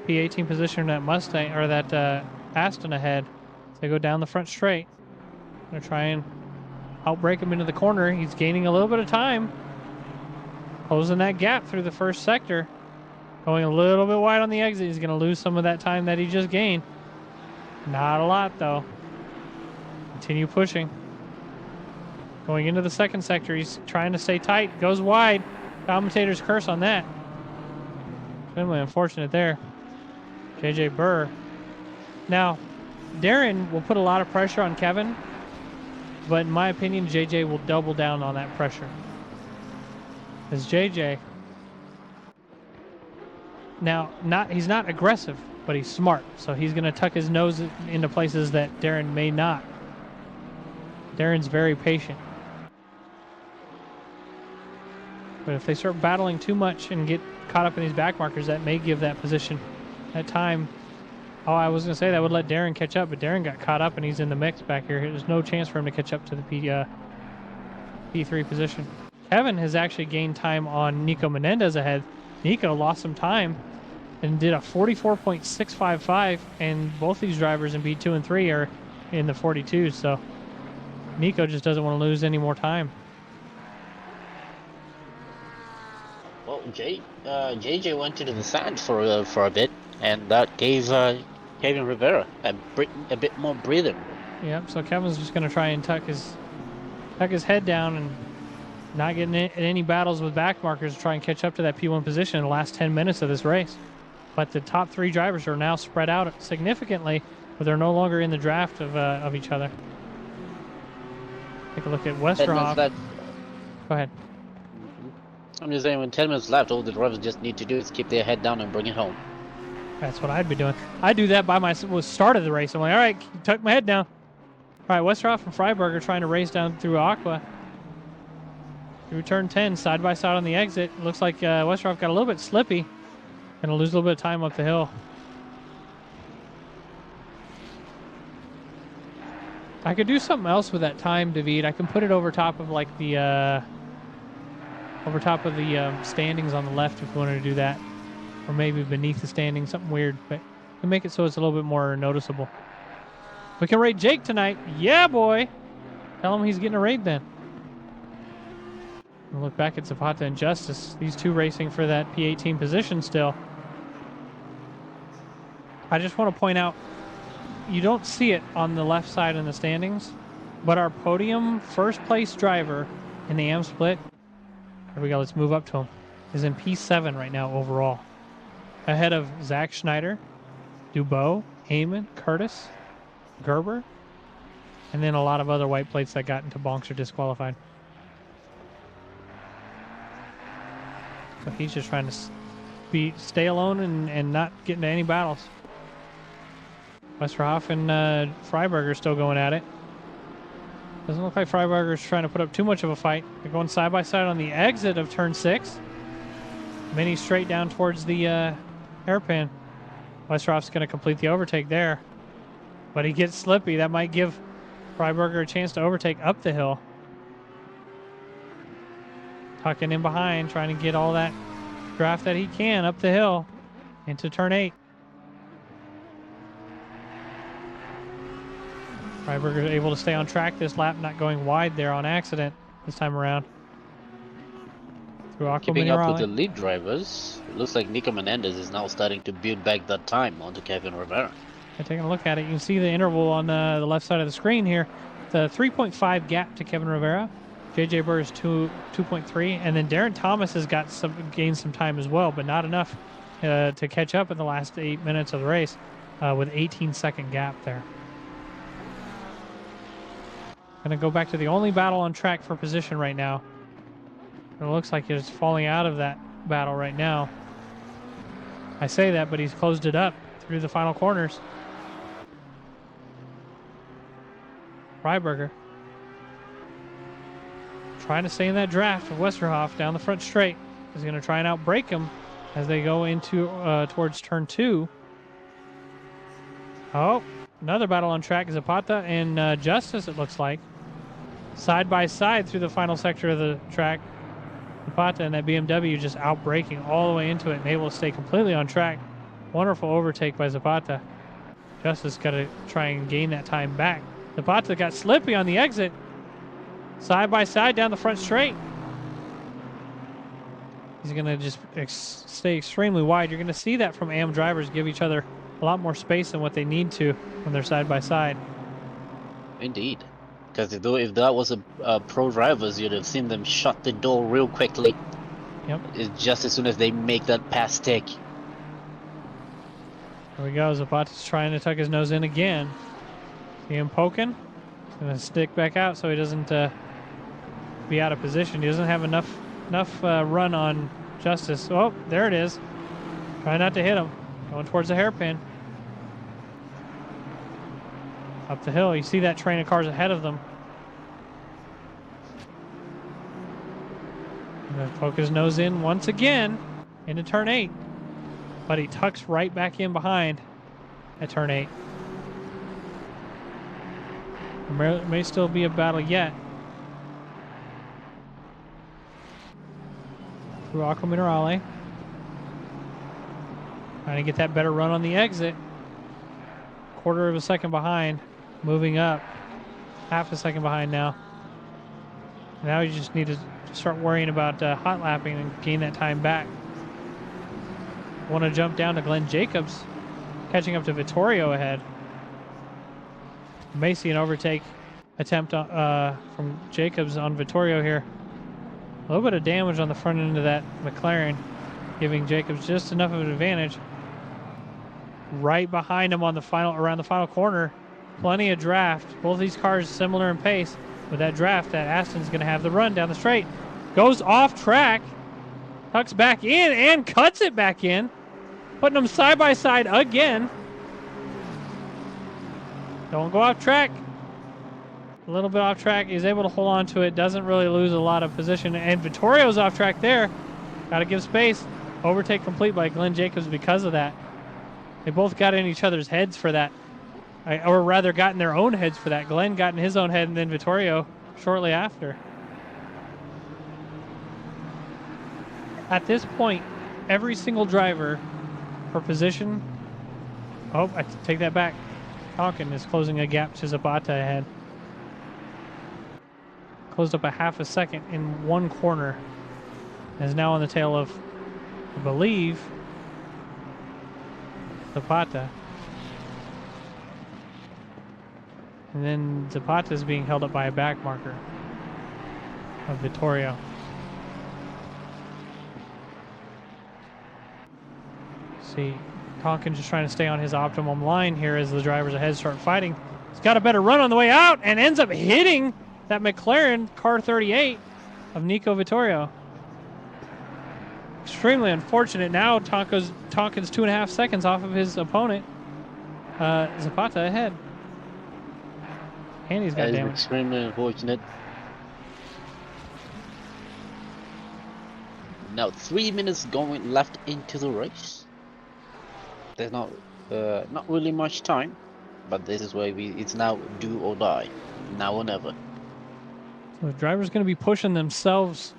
P18 position, that Mustang, or that Aston ahead. So they go down the front straight. Gonna try and outbrake him into the corner. He's gaining a little bit of time. Closing that gap through the first sector. Going a little bit wide on the exit. He's gonna lose some of that time that he just gained. Not a lot, though. Continue pushing. Going into the second sector, he's trying to stay tight. Goes wide. Commentator's curse on that. Extremely unfortunate there. JJ Burr. Now, Darren will put a lot of pressure on Kevin, but in my opinion, JJ will double down on that pressure. As JJ, now, he's not aggressive, but he's smart. So he's going to tuck his nose into places that Darren may not. Darren's very patient. But if they start battling too much and get caught up in these back markers, that may give that position, that time. Oh, I was going to say that would let Darren catch up, but Darren got caught up and he's in the mix back here. There's no chance for him to catch up to the P3 position. Kevin has actually gained time on Nico Menendez ahead. Nico lost some time and did a 44.655, and both these drivers in P2 and 3 are in the 42s, so Nico just doesn't want to lose any more time. Well, JJ went into the sand for a bit, and that gave Kevin Rivera a bit more breathing. Yep. So Kevin's just going to try and tuck his head down and not getting in any battles with back markers to try and catch up to that P1 position in the last 10 minutes of this race. But the top 3 drivers are now spread out significantly, but they're no longer in the draft of each other. Take a look at Westerhoff. Go ahead. I'm just saying, when 10 minutes left, all the drivers just need to do is keep their head down and bring it home. That's what I'd be doing. I do that by myself. Start of the race. I'm like, all right, tuck my head down. All right, Westerhoff and Freiberger trying to race down through Aqua. Through turn 10, side by side on the exit. Looks like Westerhoff got a little bit slippy. Going to lose a little bit of time up the hill. I could do something else with that time, David. I can put it over top of like the standings on the left if you wanted to do that, or maybe beneath the standings, something weird. But we can make it so it's a little bit more noticeable. We can raid Jake tonight. Yeah, boy. Tell him he's getting a raid then. We'll look back at Zapata and Justice. These two racing for that P18 position still. I just want to point out, you don't see it on the left side in the standings, but our podium first place driver in the AM split, here we go, let's move up to him, is in P7 right now overall. Ahead of Zach Schneider, Dubois, Heyman, Curtis, Gerber, and then a lot of other white plates that got into bonks or disqualified. So he's just trying to stay alone and not get into any battles. Westerhoff and Freiberger still going at it. Doesn't look like Freiberger's trying to put up too much of a fight. They're going side by side on the exit of turn 6. Mini straight down towards the hairpin. Westerhoff's going to complete the overtake there. But he gets slippy. That might give Freiberger a chance to overtake up the hill. Tucking in behind, trying to get all that draft that he can up the hill into turn 8. Freiberger able to stay on track this lap, not going wide there on accident. this time around. Through Aqua Keeping up with the Minerale. lead drivers, it looks like Nico Menendez is now starting to build back that time onto Kevin Rivera. And taking a look at it, you can see the interval on the left side of the screen here. The 3.5 gap to Kevin Rivera. JJ Burr is 2.3, and then Darren Thomas has got gained some time as well, but not enough to catch up in the last 8 minutes of the race with 18-second gap there. Gonna go back to the only battle on track for position right now. It looks like he's falling out of that battle right now. I say that, but he's closed it up through the final corners. Freiberger trying to stay in that draft of Westerhoff down the front straight. He's going to try and outbrake him as they go into towards turn 2. Oh, another battle on track. Zapata and Justice, it looks like. Side by side through the final sector of the track. Zapata and that BMW just outbraking all the way into it and able to stay completely on track. Wonderful overtake by Zapata. Justice got to try and gain that time back. Zapata got slippy on the exit. Side by side down the front straight. He's going to just stay extremely wide. You're going to see that from AM drivers give each other a lot more space than what they need to when they're side by side. Indeed. Because if that was a pro drivers, you'd have seen them shut the door real quickly. Yep. It's just as soon as they make that pass take. There we go. Zapata's trying to tuck his nose in again. See him poking. He's going to stick back out so he doesn't be out of position. He doesn't have enough run on Justice. Oh, there it is. Try not to hit him. Going towards the hairpin. Up the hill. You see that train of cars ahead of them. Gonna poke his nose in once again into turn 8. But he tucks right back in behind at turn 8. There may still be a battle yet. Through Aqua Minerale. Trying to get that better run on the exit. Quarter of a second behind. Moving up. Half a second behind now. Now you just need to start worrying about hot lapping and gain that time back. Want to jump down to Glenn Jacobs. Catching up to Vittorio ahead. May see an overtake attempt from Jacobs on Vittorio here. A little bit of damage on the front end of that McLaren, giving Jacobs just enough of an advantage. Right behind him on the around the final corner, plenty of draft. Both these cars similar in pace. With that draft, that Aston's going to have the run down the straight. Goes off track, tucks back in and cuts it back in, putting them side by side again. Don't go off track. A little bit off track. He's able to hold on to it. Doesn't really lose a lot of position. And Vittorio's off track there. Got to give space. Overtake complete by Glenn Jacobs because of that. They both got in each other's heads for that. Or rather got in their own heads for that. Glenn got in his own head and then Vittorio shortly after. At this point, every single driver for position. Oh, I take that back. Tonkin is closing a gap to Zapata ahead. Closed up a half a second in one corner. And is now on the tail of, I believe, Zapata. And then Zapata is being held up by a back marker of Vittorio. See, Tonkin just trying to stay on his optimum line here as the drivers ahead start fighting. He's got a better run on the way out and ends up hitting that McLaren car 38 of Nico Vittorio. Extremely unfortunate. Now Tonkin's 2.5 seconds off of his opponent. Zapata ahead. And he's got damage. Extremely unfortunate. Now 3 minutes going left into the race. There's not really much time, but this is where it's now do or die, now or never. So the driver's going to be pushing themselves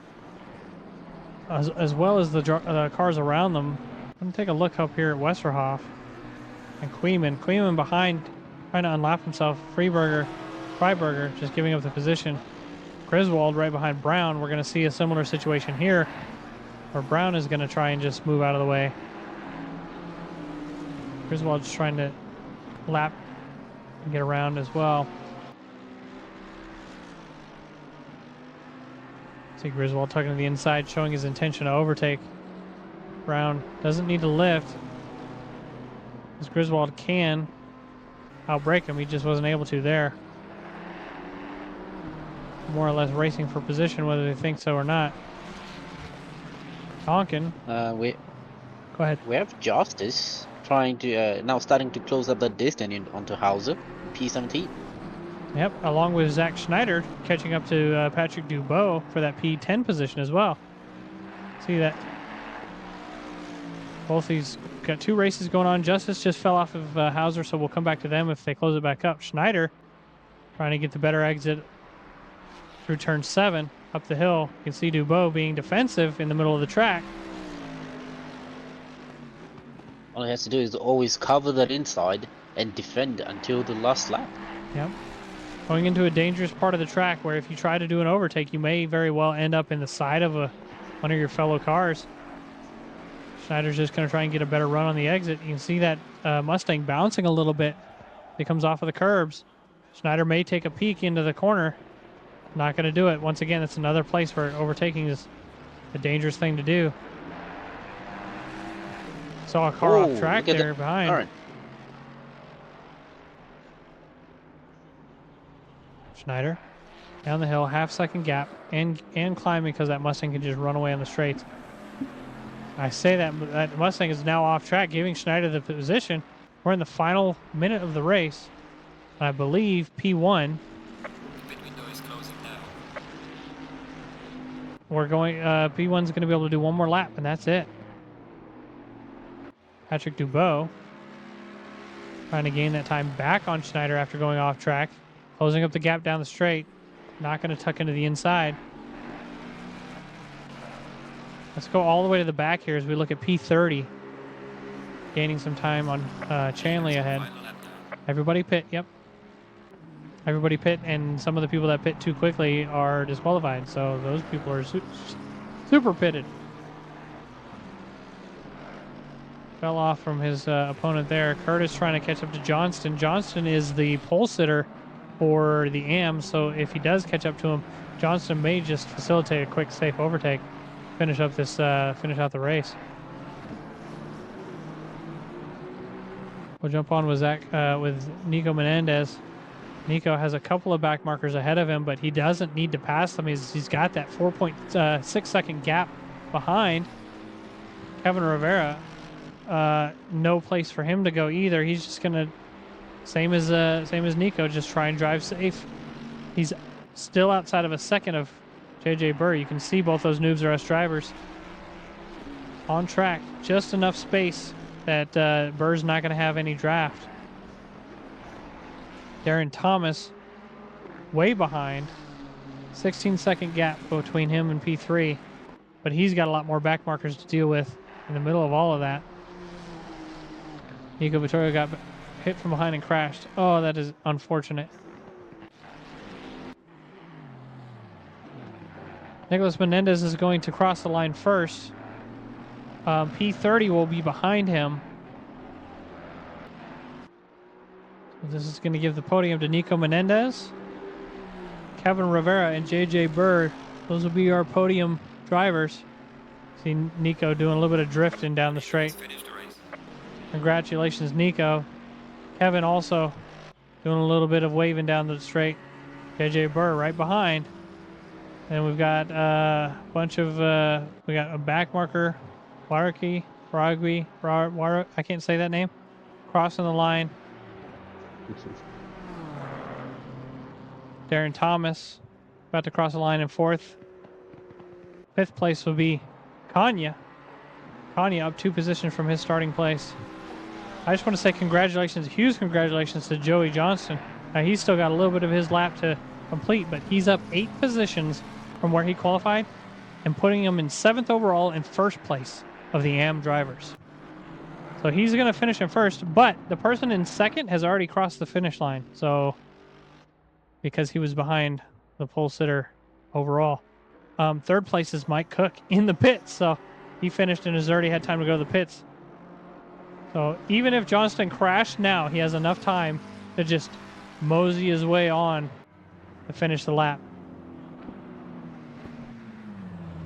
as well as the cars around them. I'm going to take a look up here at Westerhoff and Queeman. Queeman behind, trying to unlap himself. Freiberger just giving up the position. Griswold right behind Brown. We're going to see a similar situation here where Brown is going to try and just move out of the way. Griswold's trying to lap and get around as well. See Griswold tucking to the inside, showing his intention to overtake. Brown doesn't need to lift, because Griswold can outbrake him. He just wasn't able to there. More or less racing for position, whether they think so or not. Tonkin. Go ahead. We have Justice trying to now starting to close up that distance onto Hauser, P17. Yep, along with Zach Schneider catching up to Patrick Dubois for that P10 position as well. See that? Both these got 2 races going on. Justice just fell off of Hauser, so we'll come back to them if they close it back up. Schneider trying to get the better exit through turn 7 up the hill. You can see Dubois being defensive in the middle of the track. All he has to do is always cover that inside and defend until the last lap. Yep. Going into a dangerous part of the track where if you try to do an overtake, you may very well end up in the side of one of your fellow cars. Schneider's just going to try and get a better run on the exit. You can see that Mustang bouncing a little bit. It comes off of the curbs. Schneider may take a peek into the corner. Not going to do it. Once again, it's another place where overtaking is a dangerous thing to do. Saw a car off track there behind. All right. Schneider down the hill, half-second gap, and climbing because that Mustang can just run away on the straights. I say that Mustang is now off track, giving Schneider the position. We're in the final minute of the race. I believe P1. We're going. P1's going to be able to do one more lap, and that's it. Patrick Dubois trying to gain that time back on Schneider after going off track, closing up the gap down the straight. Not going to tuck into the inside. Let's go all the way to the back here as we look at P30. Gaining some time on Chanley ahead. Everybody pit, yep. Everybody pit, and some of the people that pit too quickly are disqualified. So those people are super pitted. Fell off from his opponent there. Curtis trying to catch up to Johnston. Johnston is the pole sitter for the AM, so if he does catch up to him, Johnston may just facilitate a quick, safe overtake. Finish out the race. We'll jump on with with Nico Menendez. Nico has a couple of back markers ahead of him, but he doesn't need to pass them. He's got that 4.6 second gap behind. Kevin Rivera, no place for him to go either. He's just gonna, same as Nico, just try and drive safe. He's still outside of a second of JJ Burr. You can see both those Noobs R Us drivers on track. Just enough space that Burr's not going to have any draft. Darren Thomas way behind. 16-second gap between him and P3. But he's got a lot more back markers to deal with in the middle of all of that. Nico Vittorio got hit from behind and crashed. Oh, that is unfortunate. Nicholas Menendez is going to cross the line first. P30 will be behind him. So this is going to give the podium to Nico Menendez, Kevin Rivera, and JJ Burr. Those will be our podium drivers. See Nico doing a little bit of drifting down the straight. Congratulations, Nico. Kevin also doing a little bit of waving down the straight. JJ Burr right behind. And we've got a bunch of, we got a back marker, Waraki, I can't say that name, crossing the line. Darren Thomas about to cross the line in fourth. Fifth place will be Kanya. Kanya up 2 positions from his starting place. I just want to say congratulations, huge congratulations to Joey Johnston. He's still got a little bit of his lap to complete, but he's up 8 positions from where he qualified and putting him in 7th overall in first place of the AM drivers. So he's going to finish in first, but the person in second has already crossed the finish line. So because he was behind the pole sitter overall. Third place is Mike Cook in the pits, so he finished and has already had time to go to the pits. So even if Johnston crashed now, he has enough time to just mosey his way on to finish the lap.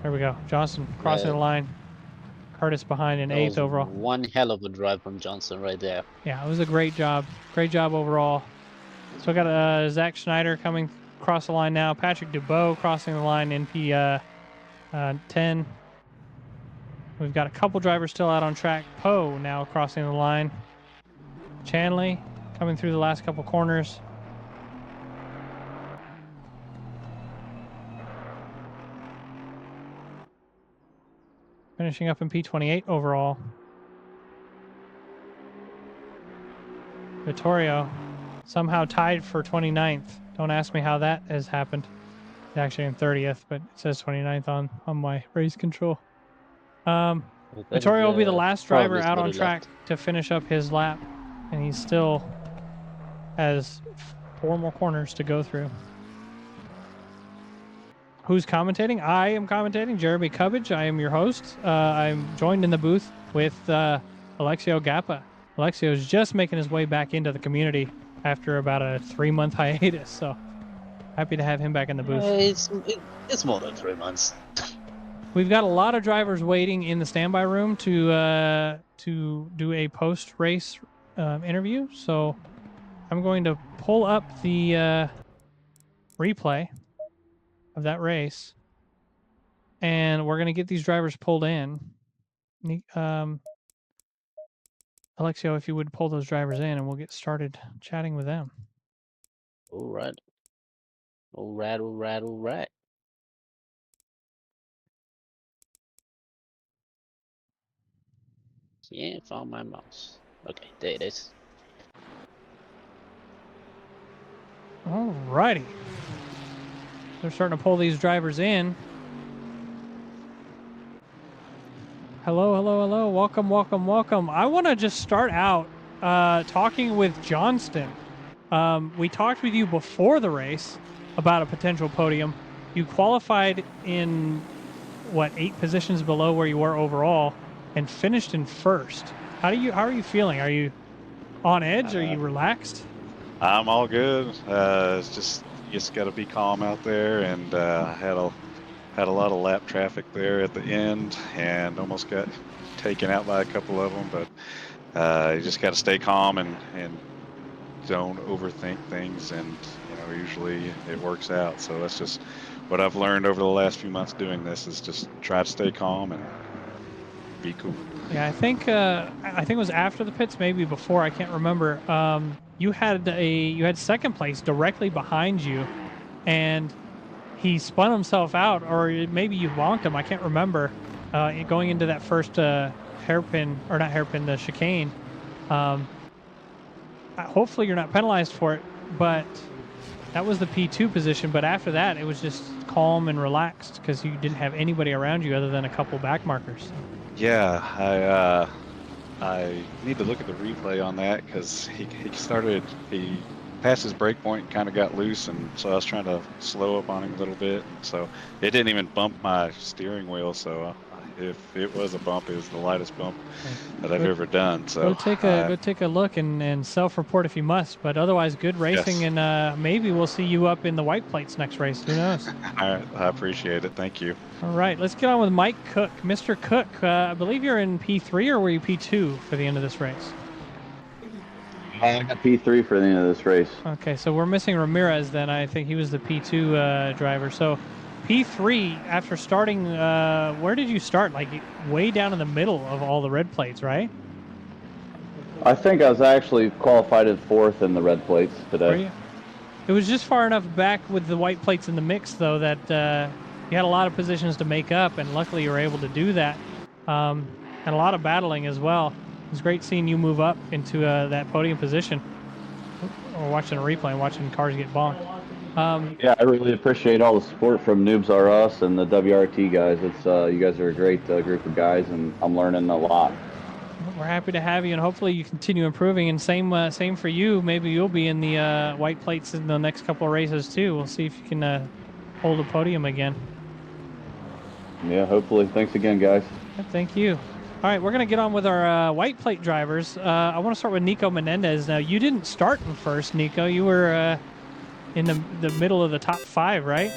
There we go. Johnston crossing the line. Curtis behind in That 8th was overall. one hell of a drive from Johnson right there. Yeah, it was a great job. Great job overall. So I got Zach Schneider coming across the line now. Patrick Dubois crossing the line in P10. We've got a couple drivers still out on track. Poe now crossing the line. Chanley coming through the last couple corners. Finishing up in P28 overall. Vittorio somehow tied for 29th. Don't ask me how that has happened. It's actually in 30th, but it says 29th on my race control. Vittorio will be the last driver out on track to finish up his lap, and he still has 4 more corners to go through. Who's commentating? I am commentating, Jeremy Cubbage. I am your host. I'm joined in the booth with Alexio Gappa. Alexio's just making his way back into the community after about a 3-month hiatus, so happy to have him back in the booth. It's more than 3 months. We've got a lot of drivers waiting in the standby room to do a post-race interview, so I'm going to pull up the replay of that race, and we're going to get these drivers pulled in. Alexio, if you would pull those drivers in, and we'll get started chatting with them. All right. All right. Yeah, found my mouse. Okay, there it is. All righty. They're starting to pull these drivers in. Hello. Welcome. I want to just start out talking with Johnston. We talked with you before the race about a potential podium. You qualified in, 8 positions below where you were overall and finished in 1st. How are you feeling? Are you on edge? Are you relaxed? I'm all good. It's just you just got to be calm out there, and had a lot of lap traffic there at the end, and almost got taken out by a couple of them. But you just got to stay calm and don't overthink things, and usually it works out. So that's just what I've learned over the last few months doing this, is just try to stay calm and be cool. Yeah, I think it was after the pits, maybe before, I can't remember. You had 2nd place directly behind you, and he spun himself out, or maybe you bonked him. I can't remember. Going into that first the chicane. Hopefully you're not penalized for it, but that was the P2 position. But after that, it was just calm and relaxed because you didn't have anybody around you other than a couple back markers. Yeah, I need to look at the replay on that, because he passed his brake point and kind of got loose, and so I was trying to slow up on him a little bit. So it didn't even bump my steering wheel. So if it was a bump, it was the lightest bump that I've ever done. So go take a look and self-report if you must. But otherwise, good racing, yes. And maybe we'll see you up in the white plates next race. Who knows? All right, I appreciate it. Thank you. All right, let's get on with Mike Cook. Mr. Cook, I believe you're in P3, or were you P2 for the end of this race? I got P3 for the end of this race. Okay, so we're missing Ramirez then. I think he was the P2 driver. So P3, after starting, where did you start? Like way down in the middle of all the red plates, right? I think I was actually qualified at 4th in the red plates today. Were you? It was just far enough back with the white plates in the mix, though, that you had a lot of positions to make up, and luckily you were able to do that. And a lot of battling as well. It was great seeing you move up into that podium position. Or watching a replay and watching cars get bonked. Yeah, I really appreciate all the support from Noobs R Us and the WRT guys. It's you guys are a great group of guys, and I'm learning a lot. We're happy to have you, and hopefully you continue improving. And same for you. Maybe you'll be in the white plates in the next couple of races too. We'll see if you can hold a podium again. Yeah, hopefully. Thanks again, guys. Thank you. All right, we're going to get on with our white plate drivers. I want to start with Nico Menendez. Now, you didn't start in first, Nico. You were in the middle of the top 5, right?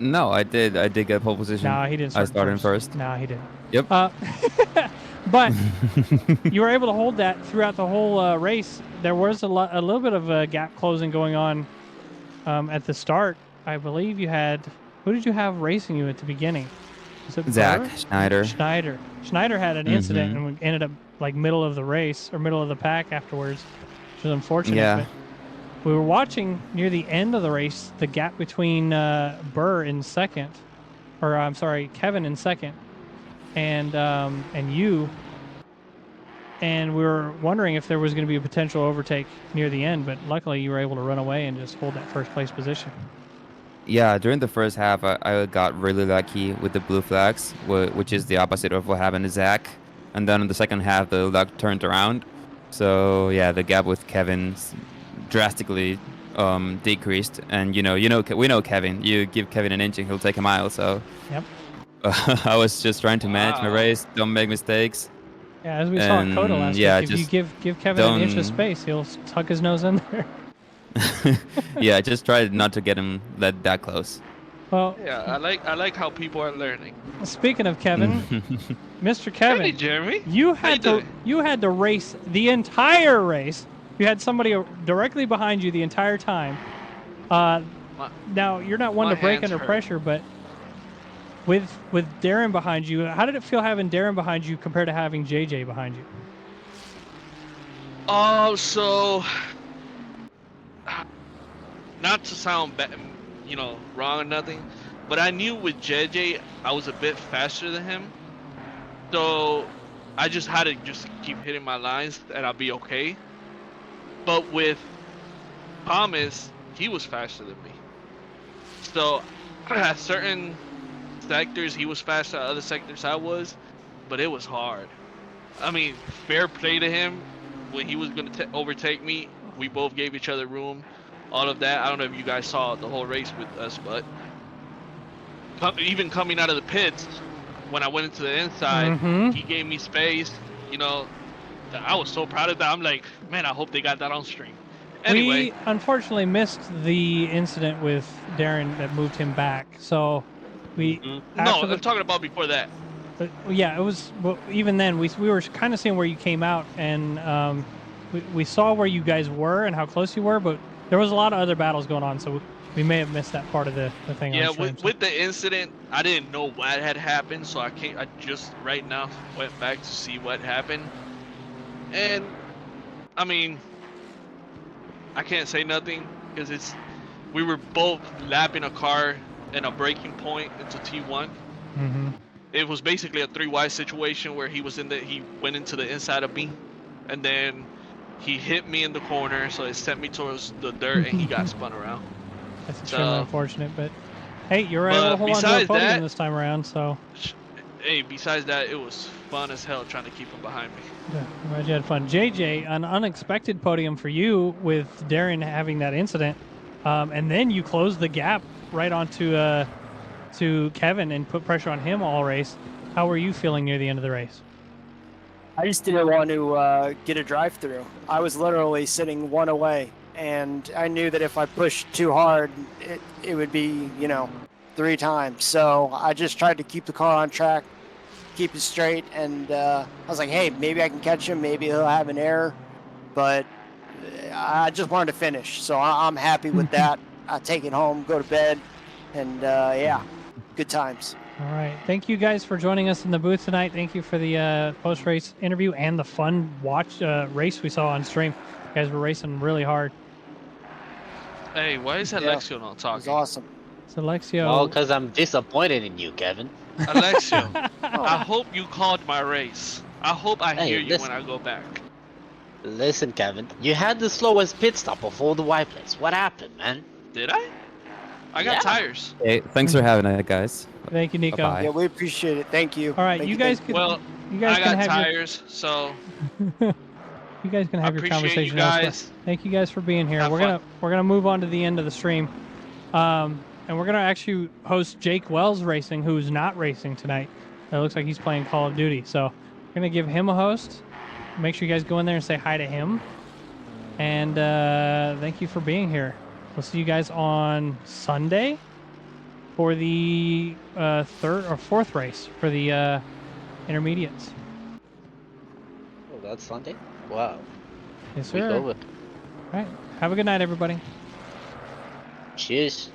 No, I did. I did get pole position. No, he didn't start I started in first. No, he didn't. Yep. But you were able to hold that throughout the whole race. There was a little bit of a gap closing going on at the start. I believe you had... Who did you have racing you at the beginning? Was it Zach Burr? Schneider. Schneider had an incident and ended up like middle of the race or middle of the pack afterwards, which was unfortunate. Yeah. But we were watching near the end of the race the gap between Burr in second, or I'm sorry, Kevin in second, and you. And we were wondering if there was going to be a potential overtake near the end, but luckily you were able to run away and just hold that first place position. Yeah, during the first half, I got really lucky with the blue flags, which is the opposite of what happened to Zach. And then in the second half, the luck turned around. So yeah, the gap with Kevin drastically decreased. And we know Kevin. You give Kevin an inch and he'll take a mile. So Yep. I was just trying to manage my race, don't make mistakes. Yeah, as we saw at Coda last week, if you give Kevin an inch of space, he'll tuck his nose in there. Yeah, just try not to get him that close. Well, Yeah, I like how people are learning. speaking of Kevin, Mr. Kevin, Hey, Jeremy. you How you had to race the entire race. You had somebody directly behind you the entire time. Now you're not one my to break hands under hurt. pressure, but with Darren behind you, how did it feel having Darren behind you compared to having JJ behind you? Oh, so not to sound wrong or nothing, but I knew with JJ I was a bit faster than him, so I just had to just keep hitting my lines and I'll be okay. But with Thomas, he was faster than me, so at certain sectors he was faster, at other sectors I was, but it was hard. I mean, fair play to him. When he was going to overtake me, we both gave each other room, all of that. I don't know if you guys saw the whole race with us, but even coming out of the pits, when I went into the inside, he gave me space. I was so proud of that. I'm like, man, I hope they got that on stream. Anyway, We unfortunately missed the incident with Darren that moved him back. So we no, after I'm talking about before that. yeah, it was. Well, even then, we were kind of seeing where you came out, and we saw where you guys were and how close you were, but there was a lot of other battles going on, so we may have missed that part of the thing. Yeah, on stream, with the incident, I didn't know what had happened, so I just right now went back to see what happened, and I mean, I can't say nothing because we were both lapping a car in a braking point into T1. It was basically a 3 wide situation where he went into the inside of me, and then he hit me in the corner, so it sent me towards the dirt, and he got spun around. That's extremely unfortunate, but hey, you were able to hold on to a podium this time around, so. Hey, besides that, it was fun as hell trying to keep him behind me. Yeah, I'm glad you had fun. JJ, an unexpected podium for you with Darren having that incident, and then you closed the gap right onto to Kevin and put pressure on him all race. How were you feeling near the end of the race? I just didn't want to get a drive-through. I was literally sitting one away, and I knew that if I pushed too hard, it would be, 3 times. So I just tried to keep the car on track, keep it straight, and I was like, hey, maybe I can catch him, maybe he'll have an error, but I just wanted to finish. So I'm happy with that. I take it home, go to bed, and yeah, good times. All right. Thank you guys for joining us in the booth tonight. Thank you for the post-race interview and the fun race we saw on stream. You guys were racing really hard. Hey, why is Alexio not It was talking? awesome. So Alexio. Oh, because I'm disappointed in you, Kevin. Alexio, I hope you called my race. I hope I Hey, hear you listen. when I go back. Listen, Kevin, you had the slowest pit stop of all the white plates. What happened, man? Did I? I got Yeah. tires. Hey, thanks for having it, guys. Thank you, Nico. Bye-bye. Yeah, we appreciate it. Thank you. All right, Thank you guys thank can. Well, you guys I can got have your. tires, so You guys can I have your appreciate conversation you elsewhere. guys. Thank you guys for being here. Have We're fun. gonna move on to the end of the stream. And we're gonna actually host Jake Wells Racing, who's not racing tonight. It looks like he's playing Call of Duty. So we're gonna give him a host. Make sure you guys go in there and say hi to him. And thank you for being here. We'll see you guys on Sunday for the third or fourth race for the intermediates. Oh, that's Sunday? Wow. Yes, We sir. go All with. right. Have a good night, everybody. Cheers.